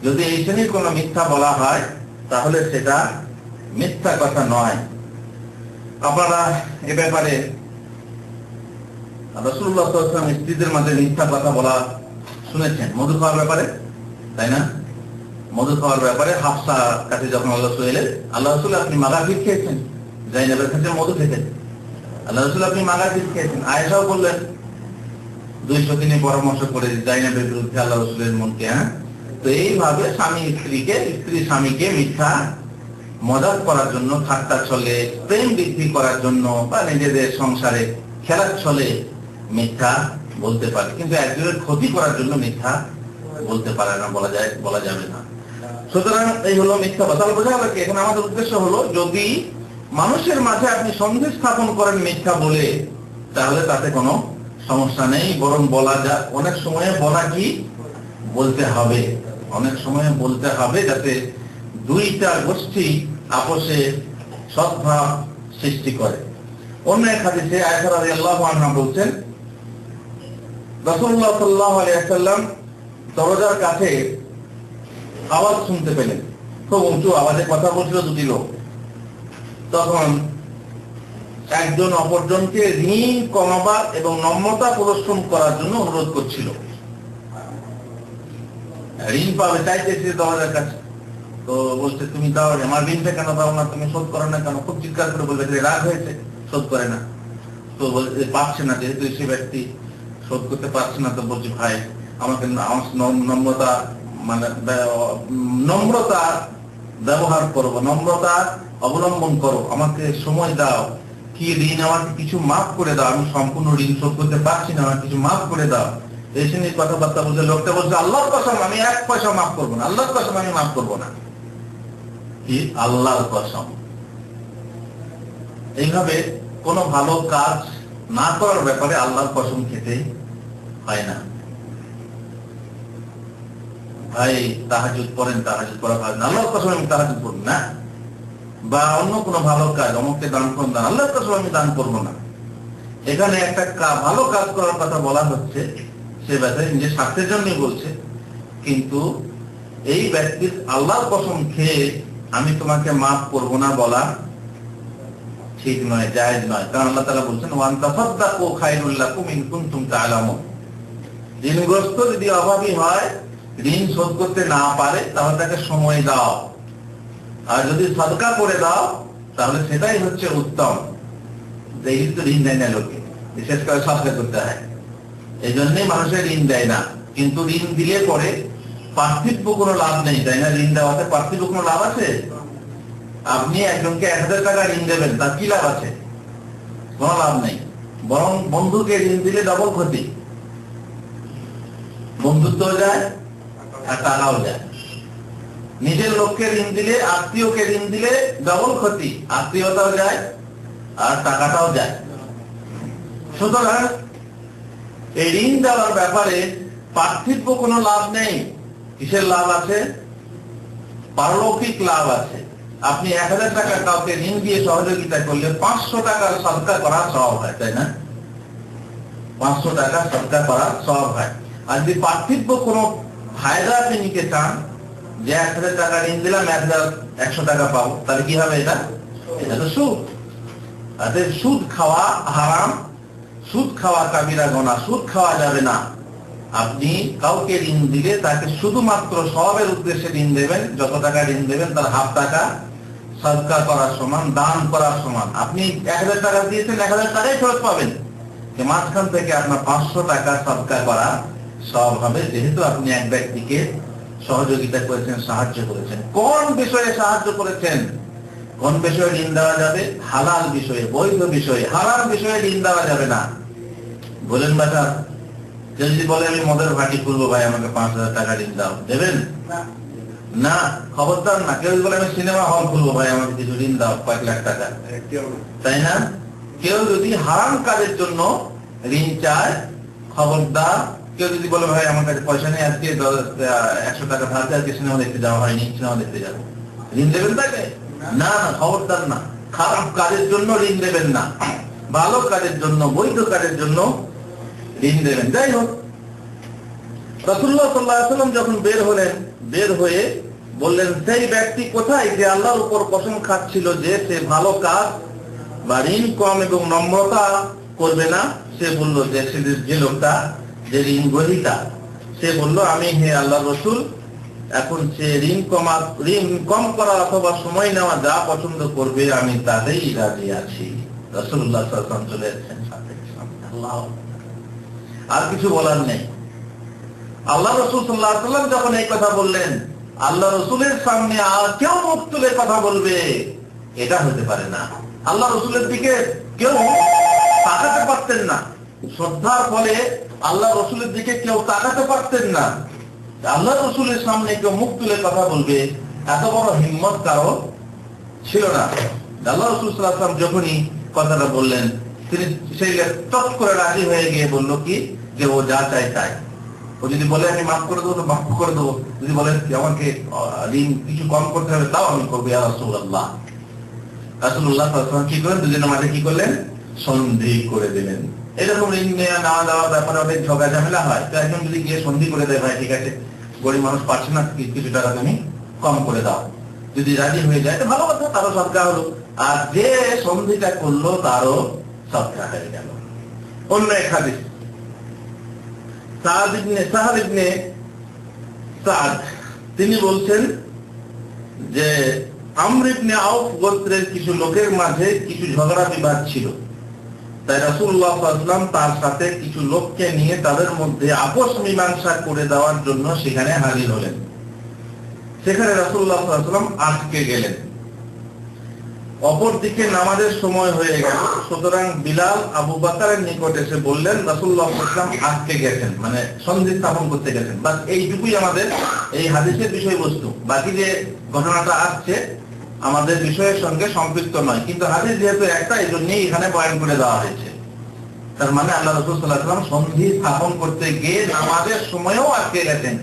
যদি এই শ্রেণীর কোন মিথ্যা বলা হয়, তাহলে সেটা মিথ্যা কথা নয়। আপনারা এ ব্যাপারে রাসূলুল্লাহ সাল্লাল্লাহু আলাইহি ওয়াসাল্লাম স্ত্রীদের মাঝে মিথ্যা কথা বলা শুনেছেন, মধু খাওয়ার ব্যাপারে, তাই না? মধু খাওয়ার ব্যাপারে হাফসার কাছে যখন আল্লাহ রাসূল এলেন, আল্লাহ রাসূল আপনি মাগাফির খেয়েছেন, যায়েনবের কাছে মধু খেতেন, আল্লাহ রাসূল আপনি মাগাফির খেয়েছেন। আয়েশাও বললেন, 200 দিনে পরামর্শ করে যায়েনবের বিরুদ্ধে আল্লাহ রাসূলের মনকে। তো এইভাবে স্বামী স্ত্রীকে, স্ত্রী স্বামীকে মিথ্যা মজাক করার জন্য, ঠাট্টা ছলে প্রেম বৃদ্ধি করার জন্য, বা নিজেদের সংসারে খেলার ছলে মিথ্যা বলতে পারে, কিন্তু একজনের ক্ষতি করার জন্য মিথ্যা বলতে পারে না, বলা যাবে না। সুতরাং এই হলো মিথ্যা কথা। বোঝা গেল কি? এখন আমাদের উদ্দেশ্য হলো, যদি মানুষের মাঝে আপনি সন্ধি স্থাপন করেন মিথ্যা বলে, তাহলে তাতে কোনো সমস্যা নেই, বরং বলা যায়। অনেক সময় বলা কি বলতে হবে, অনেক সময় বলতে হবে, যাতে দুইটা গোষ্ঠী আপোষে সদ্ভাব সৃষ্টি করে। অন্য এক হাদিসে আয়েশা রাদিয়াল্লাহু আনহা বলছেন, রাসূলুল্লাহ সাল্লাল্লাহু আলাইহি ওয়াসাল্লাম দরজার কাছে আওয়াজ শুনতে পেলেন, খুব উঁচু আওয়াজে কথা বলছিল দুটি লোক। তখন একজন অপরজনকে ঋণ কমাবার এবং নম্রতা প্রদর্শন করার জন্য অনুরোধ করছিল। ঋণ পাবে চাইতেছে তোমাদের কাছে, তো বলছে তুমি দাও, আমার ঋণটা কেন দাও না, তুমি শোধ করো না কেন? খুব চিৎকার করে বলবে, রাগ হয়েছে, শোধ করে না। তো পারছে না, যেহেতু সে ব্যক্তি শোধ করতে পারছে না, তো বলছে ভাই আমাকে নম্রতা মানে নম্রতা ব্যবহার করো, নম্রতা অবলম্বন করো, আমাকে সময় দাও, কি ঋণ আমাকে কিছু মাফ করে দাও, আমি সম্পূর্ণ ঋণ শোধ করতে পারছি না, আমাকে কিছু মাফ করে দাও। এসে নিয়ে কথাবার্তা বলছে। লোকটা বলছে আল্লাহর কসম আমি 1 পয়সা মাফ করবো না, আল্লাহর কসম আমি মাফ করবো না। কি আল্লাহর কসম? এইভাবে কোন ভালো কাজ না করার ব্যাপারে আল্লাহর কসম খেতে হয় না। ভাই তাহাজ্জুদ পড়েন, তাহাজ্জুদ পড়া ভালো না, আল্লাহর কসম আমি তাহাজ্জুদ পড়ব না। বা অন্য কোনো ভালো কাজ, অমুককে দান করুন, দান, আল্লাহর কসম আমি দান করবো না। এখানে একটা ভালো কাজ করার কথা বলা হচ্ছে, সে ব্যাপারে নিজের স্বার্থের জন্যই বলছে, কিন্তু এই ব্যক্তির আল্লাহর কসম খেয়ে আমি তোমাকে মাফ করবো না বলা ঠিক নয়, জায়েজ নয়। কারণ আল্লাহ তাআলা বলছেন ওয়ান তাসাদদাকু খায়রুল লাকুম ইন কুনতুম তা'লামুন। ঋণগ্রস্ত যদি অভাবী হয়, ঋণ শোধ করতে না পারে, তাহলে তাকে সময় দাও, আর যদি সাদকা করে দাও তাহলে সেটাই হচ্ছে উত্তম। এই তো ঋণ দেয় না লোকে, বিশেষ করে সাদকা করতে হয়, এই জন্যই মানুষের ঋণ দেয় না। কিন্তু ঋণ দিলে পরে পার্থিব কোনো লাভ নেই, তাই না? ঋণ দেওয়াতে পার্থিব কোনো লাভ আছে? আপনি একজনকে 1000 টাকা ঋণ দেবেন, তার কি লাভ আছে? কোনো লাভ নেই। বরং বন্ধুকে ঋণ দিলে ডবল ক্ষতি, বন্ধুত্ব যায় আর টাকাও যায়। নিজের লোককে ঋণ দিলে, আত্মীয়কে ঋণ দিলে ডবল ক্ষতি, আত্মীয়তাও যায় আর টাকাটাও যায়। সুতরাং এই ঋণ দেওয়ার ব্যাপারে পার্থিব কোনো লাভ নেই। কিসের লাভ আছে? পারলৌকিক লাভ আছে। আপনি 1000 টাকা কাউকে ঋণ দিয়ে সহযোগিতা করলে 500 টাকার সদকা করার সওয়াব হয়, তাই না? 500 টাকা সদকা করার সওয়াব হয়। আর যদি পার্থিব কোনো ফায়দা আপনি নিতে চান, যে 1000 টাকা ঋণ দিলাম 1100 টাকা পাবো, তাহলে কি হবে? এটা তো সুদ। তাতে সুদ খাওয়া হারাম, সুদ খাওয়া কাবিরা গুনাহ, সুদ খাওয়া যাবে না। আপনি কাউকে ঋণ দিলে তাকে শুধুমাত্র সওয়াবের উদ্দেশ্যে ঋণ দেবেন। যত টাকা ঋণ দেবেন তার হাফ টাকা সদকা করার সমান, দান করার সমান। আপনি 1000 টাকা দিয়েছেন, 1000 টাকাই ফেরত পাবেন, মাঝখান থেকে আপনার 500 টাকা সদকা করা সওয়াব হবে, যেহেতু আপনি এক ব্যক্তিকে সহযোগিতা করেছেন, সাহায্য করেছেন। কোন বিষয়ে সাহায্য করেছেন? কোন বিষয়ে ঋণ দেওয়া যাবে? হালাল বিষয়ে, বৈধ বিষয়ে। হারাম বিষয়ে ঋণ দেওয়া যাবে না। বলেন বাটা, যদি বলে আমি মদের ভাটি খুলবো, ভাই আমাকে 5000 টাকা ঋণ দাও, দেবেন? না, খবরদার না। কেউ বলে আমি সিনেমা হল খুলবো, ভাই আমাকে কিছু ঋণ দাও, কয়েক লাখ টাকা, তাই না? কেউ যদি হারাম কাজের জন্য ঋণ চায়, খবরদার। কেউ যদি বলে ভাই আমার কাছে পয়সা নেই, আজকে 100 টাকা ধার দিয়ে আজকে সিনেমা দেখতে যাওয়া হয়নি, সিনেমা দেখতে যাবো, ঋণ দেবেন তাকে? না না, খবরদার না। খারাপ কাজের জন্য ঋণ দেবেন না, ভালো কাজের জন্য, বৈধ কাজের জন্য ঋণ দেবেন। যাই হোক, রাসূলুল্লাহ সাল্লাল্লাহু আলাইহি ওয়াসাল্লাম যখন বের হয়ে বললেন সেই ব্যক্তি কোথায় যে আল্লাহর উপর কসম খাচ্ছিল যে সে ভালো কাজ বা ঋণ কম এবং নম্রতা করবে না, সে বলল যে লোকটা যে ঋণ গ্রহীতা, সে বলল আমি হে আল্লাহর রাসূল, এখন সে ঋণ কম করা অথবা সময় নেওয়া যা পছন্দ করবে আমি তাতেই রাজি আছি। রাসূলুল্লাহ সাল্লাল্লাহু আলাইহি ওয়াসাল্লাম চলে এসেছেন সাথে। আল্লাহ, আর কিছু বলার নেই। আল্লাহ রাসূল সাল্লাল্লাহু আলাইহি ওয়াসাল্লাম যখন এই কথা বললেন, আল্লাহ রাসূলের সামনে আর কেউ মুখ তুলে কথা বলবে এটা হতে পারে না। আল্লাহ রাসূলের দিকে কেউ তাকাতে পারতেন না। শ্রদ্ধার ফলে আল্লাহ রাসূলের দিকে কেউ তাকাতে পারতেন না। আল্লাহ রাসূলের সামনে কেউ মুখ তুলে কথা বলবে এত বড় হিম্মত কারো ছিল না। আল্লাহ রাসূল সাল্লাল্লাহু আলাইহি ওয়াসাল্লাম যখনই কথাটা বললেন, তিনি সেই টপ করে রাজি হয়ে গিয়ে বলল কি যে ও যা চায় তাই। ও যদি বলে আমি মাফ করে দেবো তো মাফ করে দেবো, যদি বলে আমাকে ঋণ কিছু কম করতে হবে তাও আমি করবো। ইয়া রাসূলুল্লাহ। রাসূলুল্লাহ সাল্লাল্লাহু আলাইহি ওয়াসাল্লাম কি করেন? দুজনের মাঝে কি করলেন? সন্ধি করে দিলেন। এরকম ঋণ নেওয়া দেওয়ার ব্যাপারে অনেক ঝগড়া ঝামেলা হয়। তো একজন যদি গিয়ে সন্ধি করে দেয়, ভাই ঠিক আছে গরিব মানুষ পাচ্ছে না, কিছু টাকা তুমি কম করে দাও, যদি রাজি হয়ে যায় ভালো কথা, তারও সদকা হলো, আর যে সন্ধিটা করলো তারও সদকা হয়ে গেল। অন্য এক হাদিস, সাহাল ইবনে সাদ তিনি বলছেন যে আমর ইবনে আউফ গোত্রের কিছু লোকের মাঝে কিছু ঝগড়া বিবাদ ছিল, তাই রাসূলুল্লাহ সাল্লাল্লাহু আলাইহি ওয়াসাল্লাম তার সাথে কিছু লোককে নিয়ে তাদের মধ্যে আপোষ মীমাংসা করে দেওয়ার জন্য সেখানে হাজির হলেন। সেখানে রাসূলুল্লাহ সাল্লাল্লাহু আলাইহি ওয়াসাল্লাম আটকে গেলেন। অপরদিকে নামাজের সময় হয়ে গেল, সুতরাং বিলাল আবু বকরের নিকট এসে বললেন রাসূলুল্লাহ সাল্লাল্লাহু আলাইহি ওয়াসাল্লাম আটকে গেছেন, মানে সন্ধি স্থাপন করতে গেছেন। বাস এইটুকুই আমাদের এই হাদিসের বিষয়বস্তু। বাকি যে ঘটনাটা আসছে আমাদের বিষয়ের সঙ্গে সম্পৃক্ত নয়, কিন্তু হাদিস যেহেতু একটা, এই জন্যই এখানে বয়ান করে দেওয়া হয়েছে। তার মানে আল্লাহ রাসূল সাল্লাল্লাহু আলাইহি ওয়াসাল্লাম সন্ধি স্থাপন করতে গিয়ে নামাজের সময়ও আটকে গেছেন।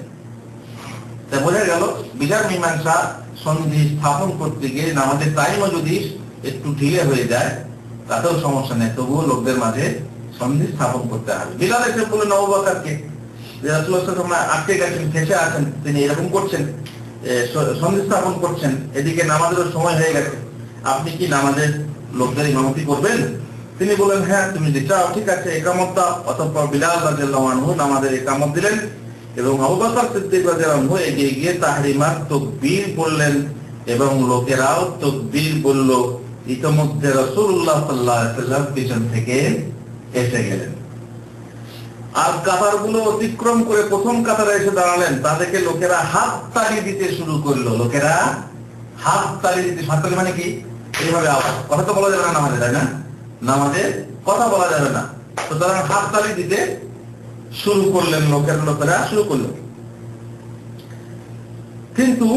তা বোঝা গেল বিচার মীমাংসা সন্ধি স্থাপন করতে গিয়ে নামাজের টাইমও যদি একটু ঢিলে হয়ে যায় তাতেও সমস্যা নেই, তবুও লোকদের মাঝে সন্ধি স্থাপন করতে হবে। বিলাল এসে বললেন আবু বকরকে যে রাসূলুল্লাহ সাল্লাল্লাহু আলাইহি ওয়াসাল্লাম আটকে গেছেন, ফেঁসে আছেন, তিনি এরকম করছেন, সন্ধি স্থাপন করছেন, এদিকে নামাজেরও সময় হয়ে গেছে, আপনি কি নামাজের লোকদের ইমামতি করবেন? তিনি বললেন হ্যাঁ, তুমি যদি চাও ঠিক আছে ইকামত দাও। অতঃপর বিলাল রাদিয়াল্লাহু আনহু নামাজের ইকামত দিলেন এবং আবু বকর সিদ্দিক রাদিয়াল্লাহু আনহু এগিয়ে গিয়ে তাহরিমাত তাকবীর বললেন এবং লোকেরাও তাকবীর বলল। ইতিমধ্যে রাসূলুল্লাহ সাল্লাল্লাহু আলাইহি ওয়াসাল্লাম পিছন থেকে এসে গেলেন আর কাতারগুলো অতিক্রম করে প্রথম কাতারে এসে দাঁড়ালেন। তাদেরকে লোকেরা হাত তালি দিতে শুরু করলো। লোকেরা হাত তালি দিতে, হাত তালি মানে কি? এইভাবে আওয়াজ, কথা তো বলা যাবে না নামাজে, তাই না? নামাজে কথা বলা যাবে না, সুতরাং হাত তালি দিতে শুরু করলেন, লোকেরা শুরু করলো। কিন্তু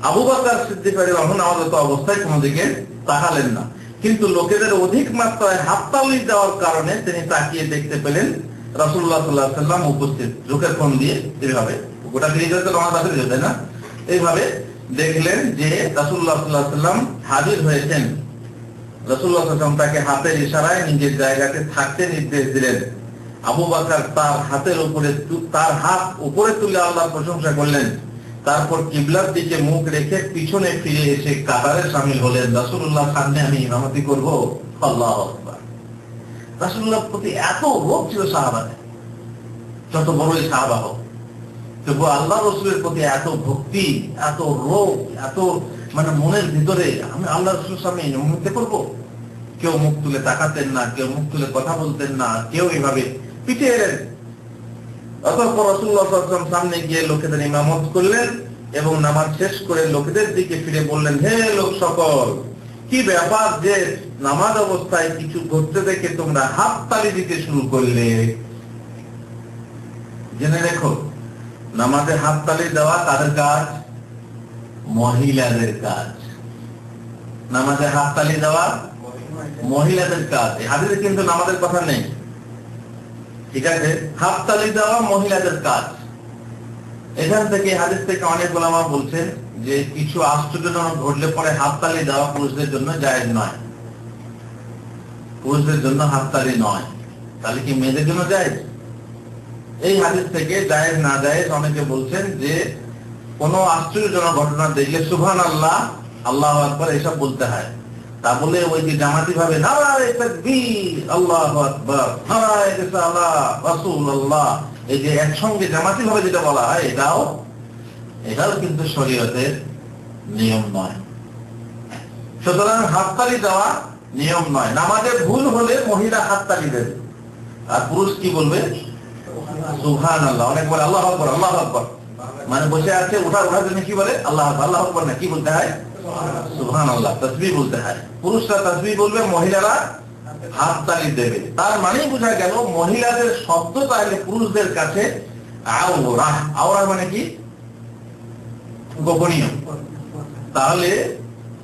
আবু বকর সিদ্দিক রাদিয়াল্লাহু আনহু নামাজরত অবস্থায় কোনো দিকে তাকালেন না, কিন্তু লোকেদের অধিক মাত্রায় হাততালি দেওয়ার কারণে তিনি তাকিয়ে দেখতে পেলেন রাসূলুল্লাহ সাল্লাল্লাহু আলাইহি ওয়াসাল্লাম উপস্থিত। চোখের কোণ দিয়ে এইভাবে গোটা ফিরে গেলে তো নামাজ বাতিল হয়ে যায় না, এইভাবে দেখলেন যে রাসূলুল্লাহ সাল্লাল্লাহু আলাইহি ওয়াসাল্লাম হাজির হয়েছেন। রাসূলুল্লাহ সাল্লাল্লাহু আলাইহি ওয়াসাল্লাম তাকে হাতের ইশারায় নিজের জায়গাতে থাকতে নির্দেশ দিলেন। আবু বকর তার হাত উপরে তুলে আল্লাহর প্রশংসা করলেন, তারপর কিবলার দিকে মুখ রেখে পিছনে ফিরে এসে কাতারে শামিল হলেন। রাসূলুল্লাহ সামনে আমি ইমামতি করব। আল্লাহু আকবার। রাসূলুল্লাহর প্রতি এত রোগ ছিল সাহাবাদের, যত বড়ই সাহাবা হোক, তবু আল্লাহ রাসূলের প্রতি এত ভক্তি, এত রোগ, এত মানে মনের ভিতরে আমি আল্লাহ রাসূলের সামনে ইমামতি করব। কেউ মুখ তুলে তাকাতেন না, কেউ মুখ তুলে কথা বলতেন না, কেউ এভাবে পিঠে এলেন। অতঃপর রাসূলুল্লাহ সাল্লাল্লাহু আলাইহি ওয়াসাল্লাম সামনে গিয়ে লোকেদের ইমামত করলেন এবং নামাজ শেষ করে লোকেদের দিকে ফিরে বললেন, হে লোক সকল, কি ব্যাপার যে নামাজ অবস্থায় কিছু ঘটতে দেখে তোমরা হাত তালি দিতে শুরু করলে? জেনে রেখো, নামাজে হাত তালি দেওয়া কাদের কাজ? মহিলাদের কাজ। নামাজে হাত তালি দেওয়া মহিলাদের কাজ। এই হাদিসে কিন্তু নামাজের কথা নেই, ঠিক আছে? হাত তালি দেওয়া মহিলাদের কাজ। এখান থেকে হাদিস থেকে অনেক উলামা বলছেন যে কিছু আশ্চর্যজনক ঘটলে পরে হাত তালি দেওয়া পুরুষদের জন্য জায়েজ নয়, পুরুষদের জন্য হাত তালি নয়। তাহলে কি মেয়েদের জন্য জায়েজ? এই হাদিস থেকে জায়েজ না জায়েজ অনেকে বলছেন যে কোনো আশ্চর্যজনক ঘটনা দেখলে সুবহানাল্লাহ, আল্লাহু আকবার এসব বলতে হয়। তা বলে ওই যে জামাতি ভাবে নারায়ে তাকবীর, আল্লাহু আকবার, নারায়ে রিসালাহ, রাসূলুল্লাহ, এই যে একসঙ্গে জামাতি ভাবে যেটা বলা হয়, এটাও কিন্তু শরীয়তের নিয়ম নয়। সুতরাং হাততালি দেওয়া নিয়ম নয়। নামাজে ভুল হলে মহিলা হাততালি দেবে, আর পুরুষ কি বলবে? সুবহানাল্লাহ। অনেক বলে আল্লাহু আকবার, আল্লাহু আকবার, মানে বসে আছে, ওঠার জন্য কি বলে? আল্লাহু আকবার, আল্লাহু আকবার না, কি বলতে হয়? সুবহানাল্লাহ, তাসবিহ বলতে হয়। পুরুষরা তাসবিহ বলবে, মহিলারা হাততালি দেবে। তার মানেই বোঝা গেল মহিলাদের শব্দ তাহলে পুরুষদের কাছে আওরা। আওরা মানে কি? গোপনীয়। তাহলে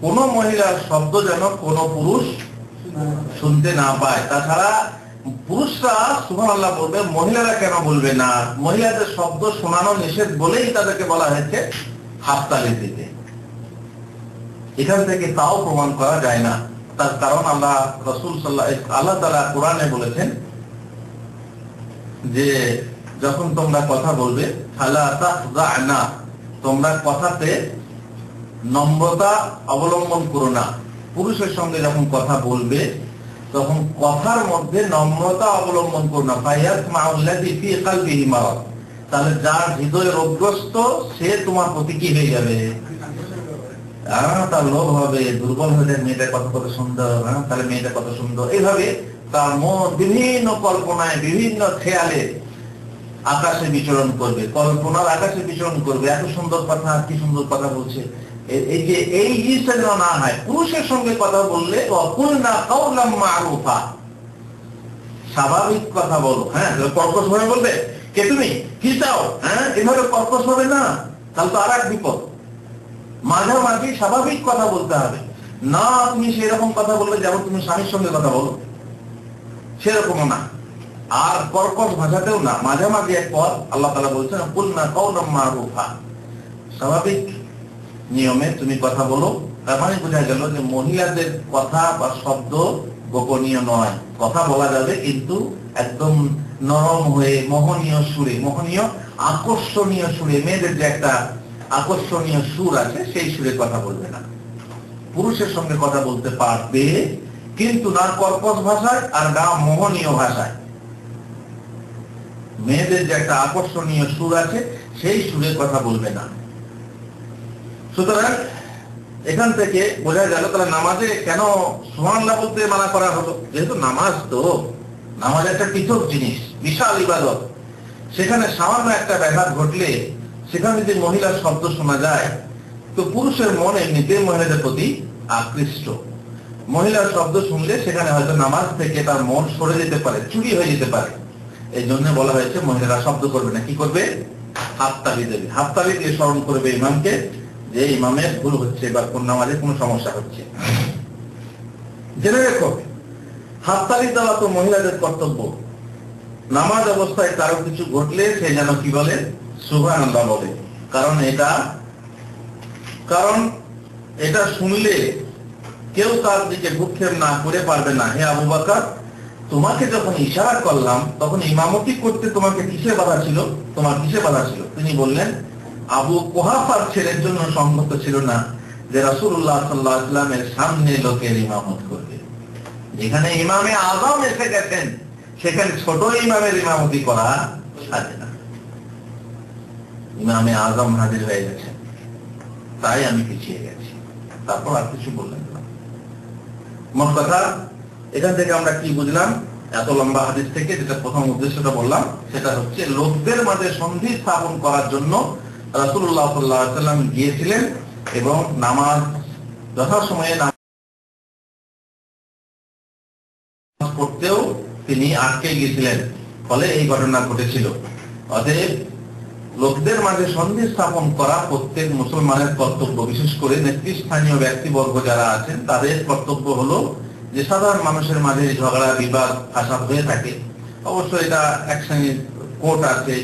কোন মহিলার শব্দ যেন কোন পুরুষ শুনতে না পায়। তাছাড়া পুরুষরা সুবহানাল্লাহ বলবে, মহিলারা কেন বলবে না? মহিলাদের শব্দ শোনানো নিষেধ বলেই তাদেরকে বলা হয়েছে হাততালি দিতে। এখান থেকে তাও প্রমাণ করা যায় না। তার কারণ আল্লাহ তাআলা কোরআনে বলেছেন যে যখন তোমরা কথা বলবে ফালা তাখযা'না, তোমরা কথাতে নম্রতা অবলম্বন করো না। পুরুষের সঙ্গে যখন কথা বলবে তখন কথার মধ্যে নম্রতা অবলম্বন করো না। ফায়াতমাউল্লাযী ফী কলবিহি মারাদ, তাহলে যার হৃদয় রোগগ্রস্ত সে তোমার প্রতি কি হয়ে যাবে? তার লোভ হবে, দুর্বল হয়ে যায়, মেয়েটা কত কত সুন্দর, তাহলে মেয়েটা কত সুন্দর, এইভাবে তার মন বিভিন্ন কল্পনায় বিভিন্ন খেয়ালে আকাশে বিচরণ করবে, কল্পনার আকাশে বিচরণ করবে। এত সুন্দর কথা, কি সুন্দর কথা বলছে। এই যে এই জিনিসটা যেন না হয়। পুরুষের সঙ্গে কথা বললে ওয়াকুলনা কাওলাম মারুফা, স্বাভাবিক কথা বলো। হ্যাঁ, কর্কশ ভাবে বলবে, কে তুমি, কি চাও, এভাবে কর্কশ হবে না, তাহলে তো আর এক বিপদ। মাঝামাঝি স্বাভাবিক কথা বলতে হবে না। তুমি সেরকম কথা বললে যেমন তুমি স্বামীর সঙ্গে কথা বলো, সেরকমও না, আর কর্কশ ভাষাতেও না, মাঝামাঝি এক পথ। আল্লাহ তাআলা বলছেন কুলনা কাওলাম মারুফা, স্বাভাবিক নিয়মে তুমি কথা বলো। তার মানে বোঝা গেল যে মহিলাদের কথা বা শব্দ গোপনীয় নয়, কথা বলা যাবে, কিন্তু একদম নরম হয়ে মোহনীয় সুরে, মোহনীয় আকর্ষণীয় সুরে। মেয়েদের যে একটা আকর্ষণীয় সুর আছে সেই সুরে কথা বলবে না। পুরুষের সঙ্গে কথা বলতে পারবে, কিন্তু না কর্কশ ভাষায় আর না মোহনীয় ভাষায়। মেয়েদের যে একটা আকর্ষণীয় সুর আছে সেই সুরে কথা বলবে না। সুতরাং এখান থেকে বোঝা গেল তাহলে নামাজে কেন সুবহানাল্লাহ বলতে মানা করা হলো। যেহেতু নামাজ তো, নামাজ একটা পৃথক জিনিস, বিশাল ইবাদত। সেখানে সামান্য একটা ব্যাঘাত ঘটলে সেখানে যদি মহিলার শব্দ শোনা যায় তো পুরুষের মন এমনিতে মহিলাদের প্রতি আকৃষ্ট। মহিলার শব্দ শুনলে সেখানে হয়তো নামাজ থেকে তার মন সরে যেতে পারে, চুরি হয়ে যেতে পারে। এই জন্য বলা হয়েছে মহিলারা শব্দ করবে না। কি করবে? হাততালি দেবে, হাততালি দিয়ে স্মরণ করবে ইমামকে যে ইমামের ভুল হচ্ছে বা কোন নামাজে কোনো সমস্যা হচ্ছে। জেনে রেখো, হাততালি দেওয়া তো মহিলাদের কর্তব্য। নামাজ অবস্থায় কারো কিছু ঘটলে সে যেন কি বলে? সুবহানাল্লাহ বলে। কারণ এটা শুনলে কেউ তার দিকে ভ্রুক্ষেপ না করে পারবে না। হে আবু বকর, তোমাকে যখন ইশারা করলাম তখন ইমামতি করতে তোমাকে কিসে বাধা ছিল? তোমার কিসে বাধা ছিল? তিনি বললেন আবু কুহাফার ছেলের জন্য সম্মত ছিল না যে রাসূলুল্লাহ সাল্লাল্লাহু আলাইহি ওয়াসাল্লামের সামনে লোকের ইমামত করবে। যেখানে ইমামে আযম এসে গেছেন সেখানে ছোট ইমামের ইমামতি করা সাজে না। ইমামে আযম হাজির হয়ে গেছেন, তাই আমি পিছিয়ে গেছি। তারপর আর কিছু বললেন না। মোট কথা, এখান থেকে আমরা কি বুঝলাম? এত লম্বা হাদিস থেকে যেটা প্রথম উদ্দেশ্যটা বললাম সেটা হচ্ছে লোকদের মাঝে সন্ধি স্থাপন করার জন্য রাসূলুল্লাহ সাল্লাল্লাহু আলাইহি ওয়াসাল্লাম গিয়েছিলেন এবং নামাজ যথাসময়ে নামাজ পড়তেও তিনি আটকে গিয়েছিলেন, ফলে এই ঘটনা ঘটেছিল। অতএব লোকদের মাঝে সন্ধি স্থাপন করা প্রত্যেক মুসলমানের কর্তব্য। বিশেষ করে নেতৃস্থানীয় ব্যক্তিবর্গ যারা আছেন তাদের কর্তব্য হলো যে সাধারণ মানুষের মাঝে ঝগড়া বিবাদ ফাসাদ হয়ে থাকে। অবশ্য এটা এক শ্রেণীর কোর্ট আছে,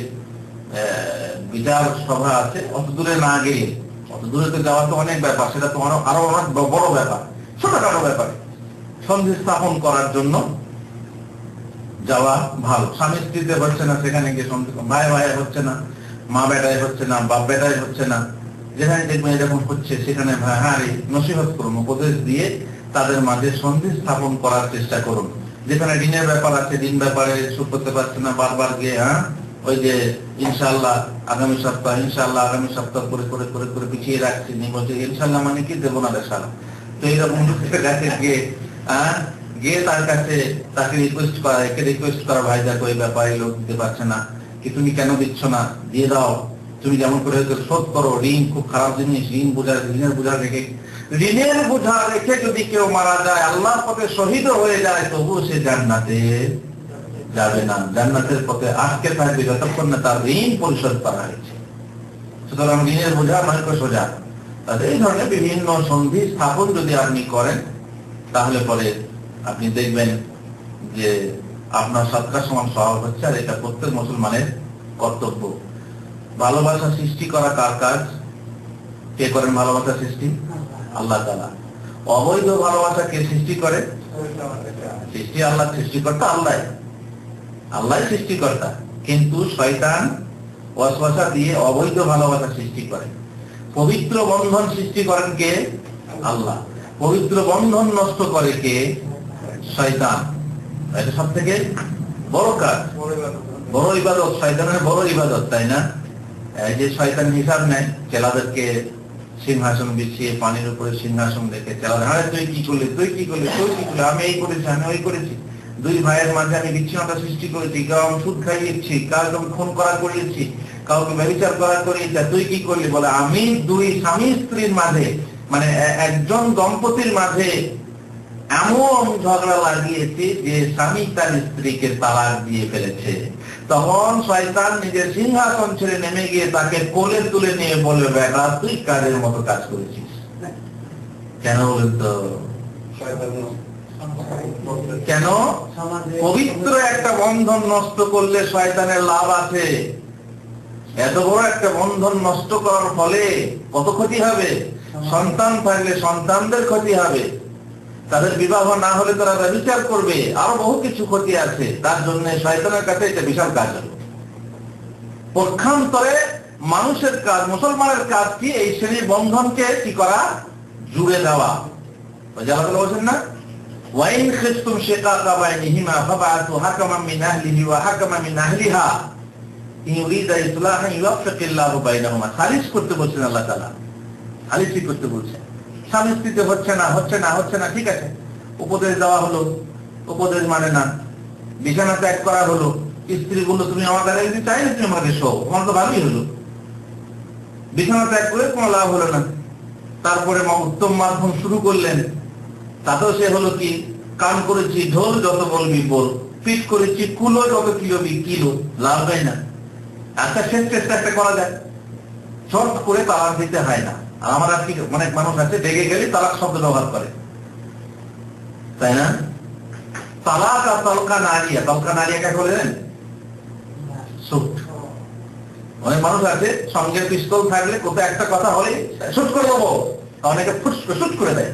বিচার সভা আছে, অত দূরে না গেলে, অত দূরে তো যাওয়া তো অনেক ব্যাপার, সেটা তো আরো অনেক বড় ব্যাপার। ছোটখাটো ব্যাপারে সন্ধি স্থাপন করার জন্য যাওয়া ভালো। স্বামী স্ত্রীতে হচ্ছে না সেখানে গিয়ে সন্ধি, ভাই ভাই হচ্ছে না, মা বেটায় হচ্ছে না, বাপ বেটায় হচ্ছে না, যেখানে দেখবেন এরকম হচ্ছে সেখানে নসিহত করুন, উপদেশ দিয়ে তাদের মাঝে সন্ধি স্থাপন করার চেষ্টা করুন। যেখানে ঋণের ব্যাপার আছে, ঋণ ব্যাপারে শোধ করতে পারছে না, বারবার গিয়ে ওই যে ইনশাআল্লাহ আগামী সপ্তাহ, ইনশাআল্লাহ আগামী সপ্তাহ করে করে করে করে পিছিয়ে রাখছি, বলছে ইনশাআল্লাহ মানে কি দেবো না রেশাল। তো এইরকম কাছে গিয়ে তার কাছে তাকে রিকোয়েস্ট করা, ভাই দেখো এই ব্যাপারে লোক দিতে পারছে না, কি তুমি কেন দিচ্ছ না, দিয়ে দাও, তুমি যেমন করে শোধ করো। ঋণ খুব খারাপ জিনিস, ঋণের বোঝা রেখে যদি কেউ মারা যায়, আল্লাহর পথে শহীদ হয়ে যায়, তবুও সে জান্নাতে যাবে না, জান্নাতের পথে আটকে থাকবে যতক্ষণ না তার ঋণ পরিশোধ করা হয়েছে। সুতরাং ঋণের বোঝা নয় সোজা। তাহলে এই ধরনের বিভিন্ন সন্ধি স্থাপন যদি আপনি করেন তাহলে পরে আপনি দেখবেন যে আপনার সৎকার সমান স্বভাব হচ্ছে। আর এটা প্রত্যেক মুসলমানের কর্তব্য। ভালোবাসা সৃষ্টি করা কার কাজ? কে করেন ভালোবাসা সৃষ্টি? আল্লাহ তাআলা। অবৈধ ভালোবাসা কে সৃষ্টি করে? সৃষ্টি আল্লাহ, সৃষ্টিকর্তা আল্লাহ, আল্লাহ সৃষ্টিকর্তা। কিন্তু শয়তান ওয়াসওয়াসা দিয়ে অবৈধ ভালোবাসা সৃষ্টি করে। পবিত্র বন্ধন সৃষ্টি করেন কে? আল্লাহ। পবিত্র বন্ধন নষ্ট করে কে? শয়তান। এটা সব থেকে বড় কাজ, বড় ইবাদত, শয়তানের বড় ইবাদত, তাই না? এই যে শয়তান হিসাব নেয় চেলাদেরকে সিংহাসন বিছিয়ে, পানির উপরে সিংহাসন রেখে চেলাদের, আরে তুই কি করলি, তুই কি করলি, তুই কি করলি, আমি এই করেছি, আমি ওই করেছি, দুই ভাইয়ের মাঝে আমি বিচ্ছিন্নতা সৃষ্টি করেছি, কাউকে সুদ খাইয়েছি, কাউকে খুন করা করিয়েছি, কাউকে ব্যভিচার করা করিয়েছি, তুই কি করলি? বলে আমি দুই স্বামী স্ত্রীর মাঝে, মানে একজন দম্পতির মাঝে এমন ঝগড়া লাগিয়েছি যে স্বামী তার স্ত্রীকে তালাক দিয়ে ফেলেছে। তখন শয়তান নিজের সিংহাসন ছেড়ে নেমে গিয়ে তাকে কোলে তুলে নিয়ে বলে, বেটা তুই কাজের মতো কাজ করেছিস। কেন বলেন তো? কেন? পবিত্র একটা বন্ধন নষ্ট করলে শয়তানের লাভ আছে। এত বড় একটা বন্ধন নষ্ট করার ফলে কত ক্ষতি হবে? সন্তান থাকলে সন্তানদের ক্ষতি হবে, তাদের বিবাহ না হলে তারা ব্যভিচার করবে, আরো বহু কিছু ক্ষতি আছে। তার জন্য শয়তানের কাছে এটা বিশাল কাজ হলো। পক্ষান্তরে মানুষের কাজ, মুসলমানের কাজ কি? এই শ্রেণীর বন্ধনকে কি করা? জুড়ে দেওয়া। আল্লাহ বলছেন না, ওয়াইন খিফতুম শিকাকা বাইনিহিমা ফাবআতু হাকামান মিন আহলিহি ওয়া হাকামান মিন আহলিহা ইন ইউরিদা ইসলাহান ইউওয়াফিকিল্লাহু বাইনাহুমা। সালিস করতে বলছেন আল্লাহ তাআলা, সালিসি করতে বলছেন। স্বামী স্ত্রীতে হচ্ছে না, হচ্ছে না, হচ্ছে না, ঠিক আছে, উপদেশ দেওয়া হলো, উপদেশ মানে না, বিছানা ত্যাগ করা হলো, স্ত্রী বললো তুমি আমার কাছে যদি চাই না, তুমি আমাকে শো, আমার তো ভালোই হলো। বিছানা ত্যাগ করে কোনো লাভ হলো না। তারপরে উত্তম মাধ্যম শুরু করলেন, তাতেও সে হলো কি? কান করেছি ঢোল, যত বলবি বল, পিঠ করেছি কুলো, যত কিলোবি কিলো, লাভ হয় না। একটা শেষ চেষ্টা একটা করা যায়, চট করে তালাক দিতে হয় না। আর আমার আর কি অনেক মানুষ আছে রেগে গেলে তালাক শব্দ ব্যবহার করে, তাই না? তালাক আর তলকা নারিয়া, তলকা নারিয়াকে বলেন শুট। অনেক মানুষ আছে সঙ্গে পিস্তল থাকলে কোথাও একটা কথা হলে শুট করে দেবো, অনেকে শুট করে দেয়।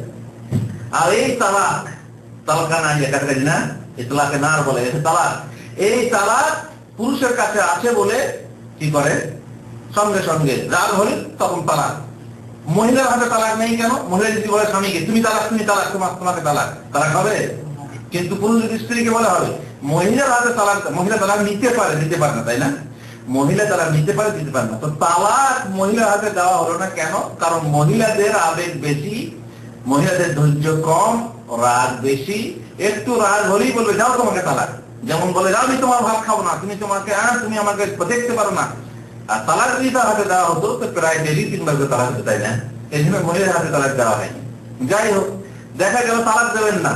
আর এই তালাক, তলকা নারিয়া কাছাকাছি না, এই তালাকে নার বলে, তালাক। এই তালাক পুরুষের কাছে আছে বলে কি করে? সঙ্গে সঙ্গে রাগ হলে তখন তালাক। মহিলার হাতে তালাক নেই কেন? মহিলা যদি বলে স্বামীকে তুমি তালাক, তুমি তালাক, তোমাকে তালাক, তালাক হবে। কিন্তু পুরুষ যদি স্ত্রীকে বলে হবে। মহিলার হাতে তালাক, মহিলা তালাক নিতে পারে, দিতে পারে না, তাই না? মহিলা তালাক নিতে পারে, দিতে পারে না। তো তালাক মহিলার হাতে দেওয়া হলো না কেন? কারণ মহিলাদের আবেগ বেশি, মহিলাদের ধৈর্য কম, রাগ বেশি। একটু রাগ হলেই বলবে যাও তোমাকে তালাক। যেমন বলে যাও আমি তোমার ভাত খাবো না, তুমি তোমাকে তুমি আমাকে দেখতে পারো না। আর তালাক যদি তার হাতে দেওয়া হতো তো প্রায় ডেলি 3 বার তালাক হতো, তাই না? এই জন্য মহিলার হাতে তালাক দেওয়া হয়নি। যাই হোক, দেখা গেল তালাক দেবেন না,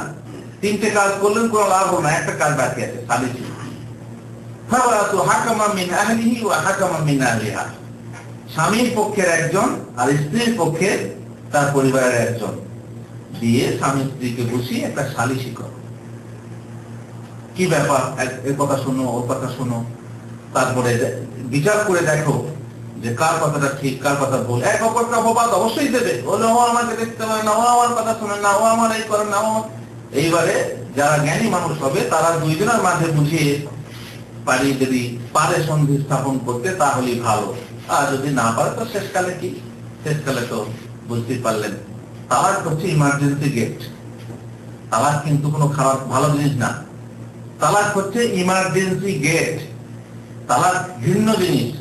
3টে কাজ করলেন, কোনো লাভ হলো না, একটা কাজ বাকি আছে, সালিসি। ফাওয়াতু হাকামান মিন আহলিহি ওয়া হাকামান মিন আহলিহা, স্বামীর পক্ষের একজন আর স্ত্রীর পক্ষে তার পরিবারের একজন দিয়ে স্বামী স্ত্রীকে বসিয়ে একটা সালিসি করো। কি ব্যাপার, এর কথা শোনো, ওর কথা শোনো, তারপরে বিচার করে দেখো যে কার কথাটা ঠিক, কার কথা ভুল। এক অপরকে অপবাদ অবশ্যই দেবে, বলে ও আমাকে দেখতে পারে না, ও আমার কথা শোনে না, ও আমার এই করে না। এইবারে যারা জ্ঞানী মানুষ হবে তারা দুইজনের মাঝে বুঝিয়ে পারি, যদি পারে সন্ধি স্থাপন করতে তাহলেই ভালো। আর যদি না পারে তো শেষকালে কি? শেষকালে তো বুঝতে পারলেন তালাক হচ্ছে ইমার্জেন্সি গেট। তালাক কিন্তু কোনো খারাপ ভালো জিনিস না, তালাক হচ্ছে ইমার্জেন্সি গেট। তালাক ভিন্ন জিনিস।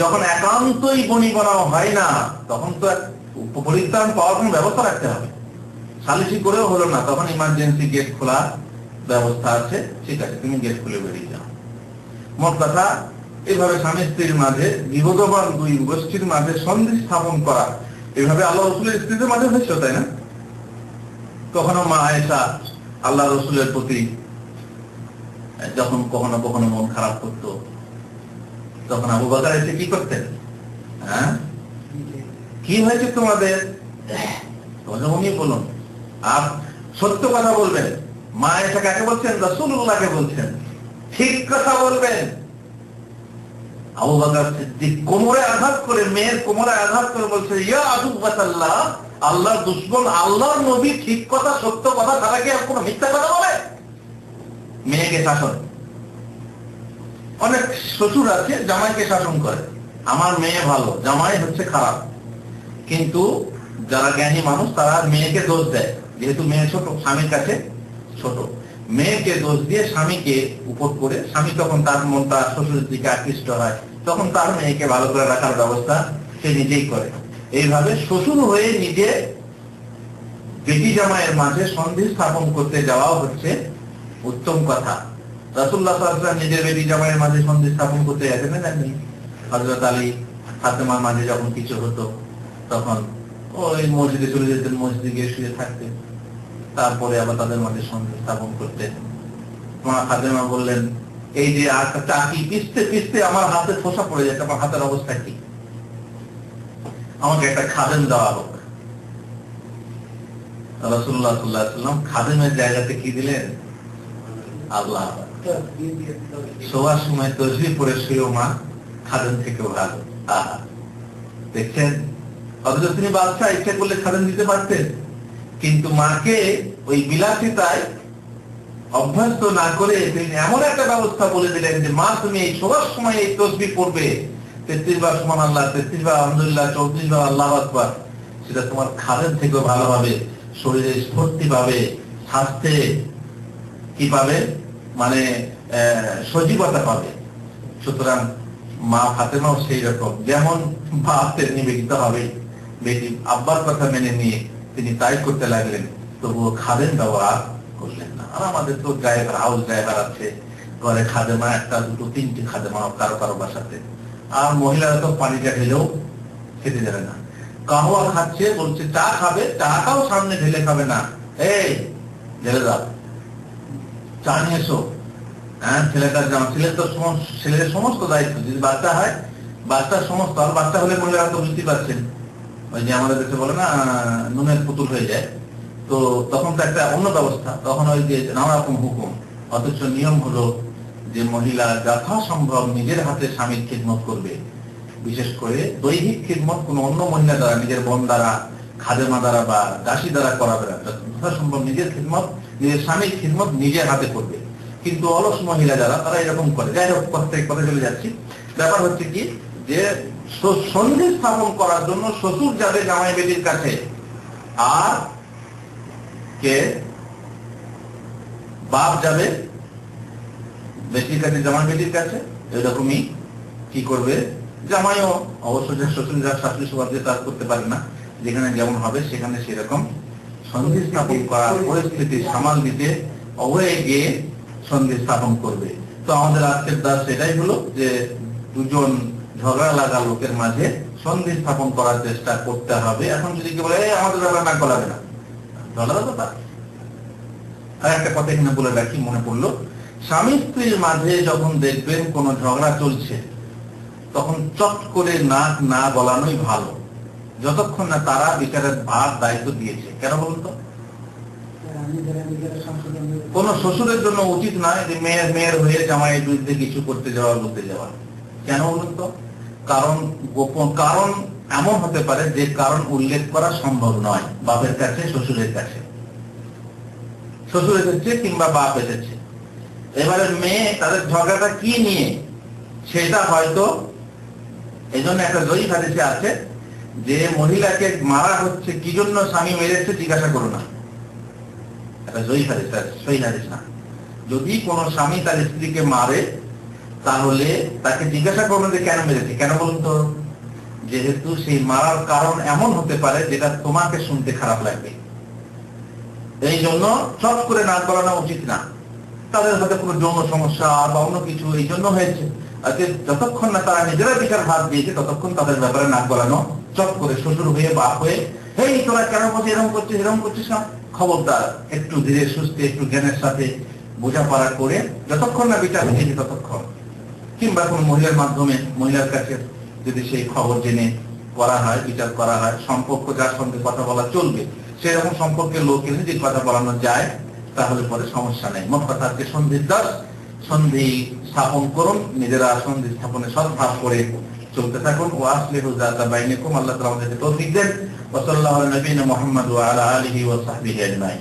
যখন একান্তই বনিবনা হয় না তখন তো পরিত্রাণ পাওয়ার কোনো ব্যবস্থা রাখতে হবে। সালিসি করেও হলো না, তখন ইমার্জেন্সি গেট খোলার ব্যবস্থা আছে, ঠিক আছে তুমি গেট খুলে বেরিয়ে যাও। মোট কথা, এইভাবে স্বামী স্ত্রীর মাঝে, বিবাদবান দুই গোষ্ঠীর মাঝে সন্ধি স্থাপন করা, এইভাবে আল্লাহ রসুলের স্ত্রীদের মাঝে হয়েছে, তাই না? কখনো মা আয়েশা আল্লাহ রসুলের প্রতি যখন কখনো কখনো মন খারাপ করতো, তখন আবু বকর এসে কি করতেন? হ্যাঁ, কি হয়েছে তোমাদের? উনি বলুন, আর সত্য কথা বলবেন। মা আয়েশা কাকে বলছেন? রাসূলুল্লাহকে বলছেন, ঠিক কথা বলবেন। আবু বকর সিদ্দিক কোমরে আঘাত করে, মেয়ের কোমরে আঘাত করে বলছে, ইয়া আদুওয়াতাল্লাহ, আল্লাহর দুশমন, আল্লাহর নবী ঠিক কথা সত্য কথা ছাড়া কি আর কোনো মিথ্যা কথা বলে? মেয়েকে শাসন। অনেক শ্বশুর আছে জামাইকে শাসন করে, আমার মেয়ে ভালো, জামাই হচ্ছে খারাপ। কিন্তু যারা জ্ঞানী মানুষ তারা মেয়েকে দোষ দেয়, যেহেতু মেয়ে ছোট, স্বামীর কাছে ছোট, মেয়েকে দোষ দিয়ে স্বামীকে উপর করে, স্বামী তখন তার মনটা শ্বশুরের দিকে আকৃষ্ট হয়, তখন তার মেয়েকে ভালো করে রাখার ব্যবস্থা সে নিজেই করে। এইভাবে শ্বশুর হয়ে নিজে বেটি জামাইয়ের মাঝে সন্ধি স্থাপন করতে যাওয়া হচ্ছে উত্তম কথা। রাসূলুল্লাহ সাল্লাল্লাহু আলাইহি ওয়াসাল্লাম নিজের বেটি জামাইয়ের মাঝে সন্ধি স্থাপন করতে গেছেন না জানেন? হযরত আলী ফাতেমার মাঝে যখন কিছু হতো তখন ওই মসজিদে চলে যেতেন, মসজিদে গিয়ে শুয়ে থাকতেন, তারপরে আবার তাদের মাঝে সন্ধি স্থাপন করতেন। মা ফাতেমা বললেন, এই যে চাকি পিছতে পিছতে আমার হাতে ফোসা পড়ে যাচ্ছে, আমার হাতের অবস্থা কি, আমাকে একটা খাদেম দেওয়া হোক। রাসূলুল্লাহ সাল্লাল্লাহু আলাইহি ওয়াসাল্লাম খাদেমের জায়গাতে কি দিলেন? আল্লাহ। শোয়ার সময় তাসবিহ পড়ে শুয়েও মা খাদেম থেকেও ভালো। আহা, দেখছেন, অথচ তিনি বাদশাহ, ইচ্ছা করলে খাদেম দিতে পারতেন, কিন্তু মাকে ওই বিলাসিতায় অভ্যস্ত না করে তিনি এমন একটা ব্যবস্থা বলে দিলেন যে মা তুমি এই শোয়ার সময় এই তাসবিহ পড়বে, 33 বার সুবহানাল্লাহ, 33 বার আলহামদুলিল্লাহ, 34 বার আল্লাহু আকবার, সেটা তোমার খাদেম থেকেও ভালো হবে, শরীরে স্ফূর্তি পাবে, স্বাস্থ্যে কি পাবে, মানে সজীবতা পাবে। সুতরাং মা ফাতেমাও সেই রকম, যেমন বাপের নিবেদিত হবে, বেটি আব্বার কথা মেনে নিয়ে তিনি তাই করতে লাগলেন, তবুও খাদেম ব্যবহার করলেন না। আর আমাদের তো ড্রাইভার, হাউস ড্রাইভার আছে, ঘরে খাদেমা একটা দুটো তিনটি খাদেমা কারো কারো বাসাতে, আর মহিলারা তো পানিটা ঢেলেও খেতে যাবে না, কাহওয়া খাচ্ছে, বলছে চা খাবে, চাটাও সামনে ঢেলে খাবে না, এই ঢেলে দাও, চা নিয়ে এসো। হ্যাঁ, ছেলেটার ছেলের সমস্ত দায়িত্ব, যদি বাচ্চা হয় বাচ্চার সমস্ত, আর বাচ্চা হলে মহিলারা তো বুঝতে পারছেন, ওই যে আমাদের দেশে বলে না নুনের পুতুল হয়ে যায়, তো তখন তো একটা অন্য ব্যবস্থা, তখন ওই যে নানা রকম হুকুম। অথচ নিয়ম হলো যে মহিলা যথাসম্ভব নিজের হাতে স্বামীর খিদমত করবে, বিশেষ করে দৈহিক খিদমত কোন অন্য মহিলা দ্বারা, নিজের বোন দ্বারা, খাদেমা দ্বারা বা দাসী দ্বারা করাবে না, যথাসম্ভব নিজের খিদমত, নিজের স্বামীর খিদমত নিজের হাতে করবে। কিন্তু অলস মহিলা যারা, তারা এরকম করে। যাই হোক, কথা চলে যাচ্ছি। ব্যাপার হচ্ছে কি, যে সন্ধি স্থাপন করার জন্য শ্বশুর যাবে জামাই বেটির কাছে, আর কে বাপ যাবে বেটির কাছে, জামাই বেটির কাছে। এরকমই কি করবে জামাইও, অবশ্য যে শ্বশুর যা শাশুড়ি সবার দিয়ে তার করতে পারে না, যেখানে যেমন হবে সেখানে সেরকম সন্ধি স্থাপন করার পরিস্থিতি সামাল দিতে অবয়ে গিয়ে সন্ধি স্থাপন করবে। তো আমাদের আজকের দাস সেটাই হলো যে দুজন ঝগড়া লাগা লোকের মাঝে সন্ধি স্থাপন করার চেষ্টা করতে হবে। এখন যদি কি বলে আমাদের ব্যাপার না করাবে না, ঝগড়া কথা। আর একটা কথা এখানে বলে রাখি, মনে পড়লো, স্বামী স্ত্রীর মাঝে যখন দেখবেন কোন ঝগড়া চলছে, তখন চট করে নাক না গলানোই ভালো, যতক্ষণ না তারা বিচারের ভার দায়িত্ব দিয়েছে। কেন বলুন তো? কোন শ্বশুরের জন্য উচিত নয় যে মেয়ের হয়ে জামাইয়ের বিরুদ্ধে কিছু করতে যাওয়া, বলতে যাওয়া। কেন বলুন তো? কারণ গোপন কারণ এমন হতে পারে যে কারণ উল্লেখ করা সম্ভব নয়, বাপের কাছে, শ্বশুরের কাছে, শ্বশুর এসেছে কিংবা বাপ এসেছে। এবারে মেয়ে তাদের ঝগড়াটা কি নিয়ে, সেটা হয়তো এই জন্য একটা জয়ীফ হাদিসে আছে যে মহিলাকে মারা হচ্ছে কি জন্য স্বামী মেরেছে জিজ্ঞাসা করো না। একটা জয়ীফ হাদিস, সহিহ হাদিস না। যদি কোন স্বামী তার স্ত্রীকে মারে তাহলে তাকে জিজ্ঞাসা করবেন যে কেন মেরেছে। কেন বলুন তো? যেহেতু সেই মারার কারণ এমন হতে পারে যেটা তোমাকে শুনতে খারাপ লাগবে, এই জন্য চট করে নাক গলানো উচিত না। তাদের হয়তো কোনো যৌন সমস্যা বা অন্য কিছু এই জন্য হয়েছে, যতক্ষণ না তারা নিজেরা বিচার ভাত দিয়েছে ততক্ষণ তাদের ব্যাপারে নাক গলানো, চট করে শ্বশুর হয়ে বাপ হয়ে এই তোরা কেন করছিস, এরকম করছিস, এরকম করছিস না, খবরদার। একটু ধীরে সুস্থে, একটু জ্ঞানের সাথে বোঝাপড়া করে যতক্ষণ না বিচার হয়েছে ততক্ষণ, কিংবা কোন মহিলার মাধ্যমে মহিলার কাছে যদি সেই খবর জেনে করা হয়, বিচার করা হয়, সম্পর্ক যার সঙ্গে কথা বলা চলবে সেরকম সম্পর্কের লোক এনে যদি কথা বলানো যায় তাহলে পরে সমস্যা নেই। মোট কথা হচ্ছে সন্ধির দাস, সন্ধি স্থাপন করুন, নিজেরা সন্ধি স্থাপনে সদ্ভাব করে চলতে থাকুন। ও আসলিহু যাতা বাইনাকুম, আল্লাহ তাআলা আমাদেরকে তৌফিক দেন। ওয়া সাল্লাল্লাহু আলা নবিয়িনা মুহাম্মদ ওয়া আলা আলিহি ওয়া সাহবিহি আজমাইন।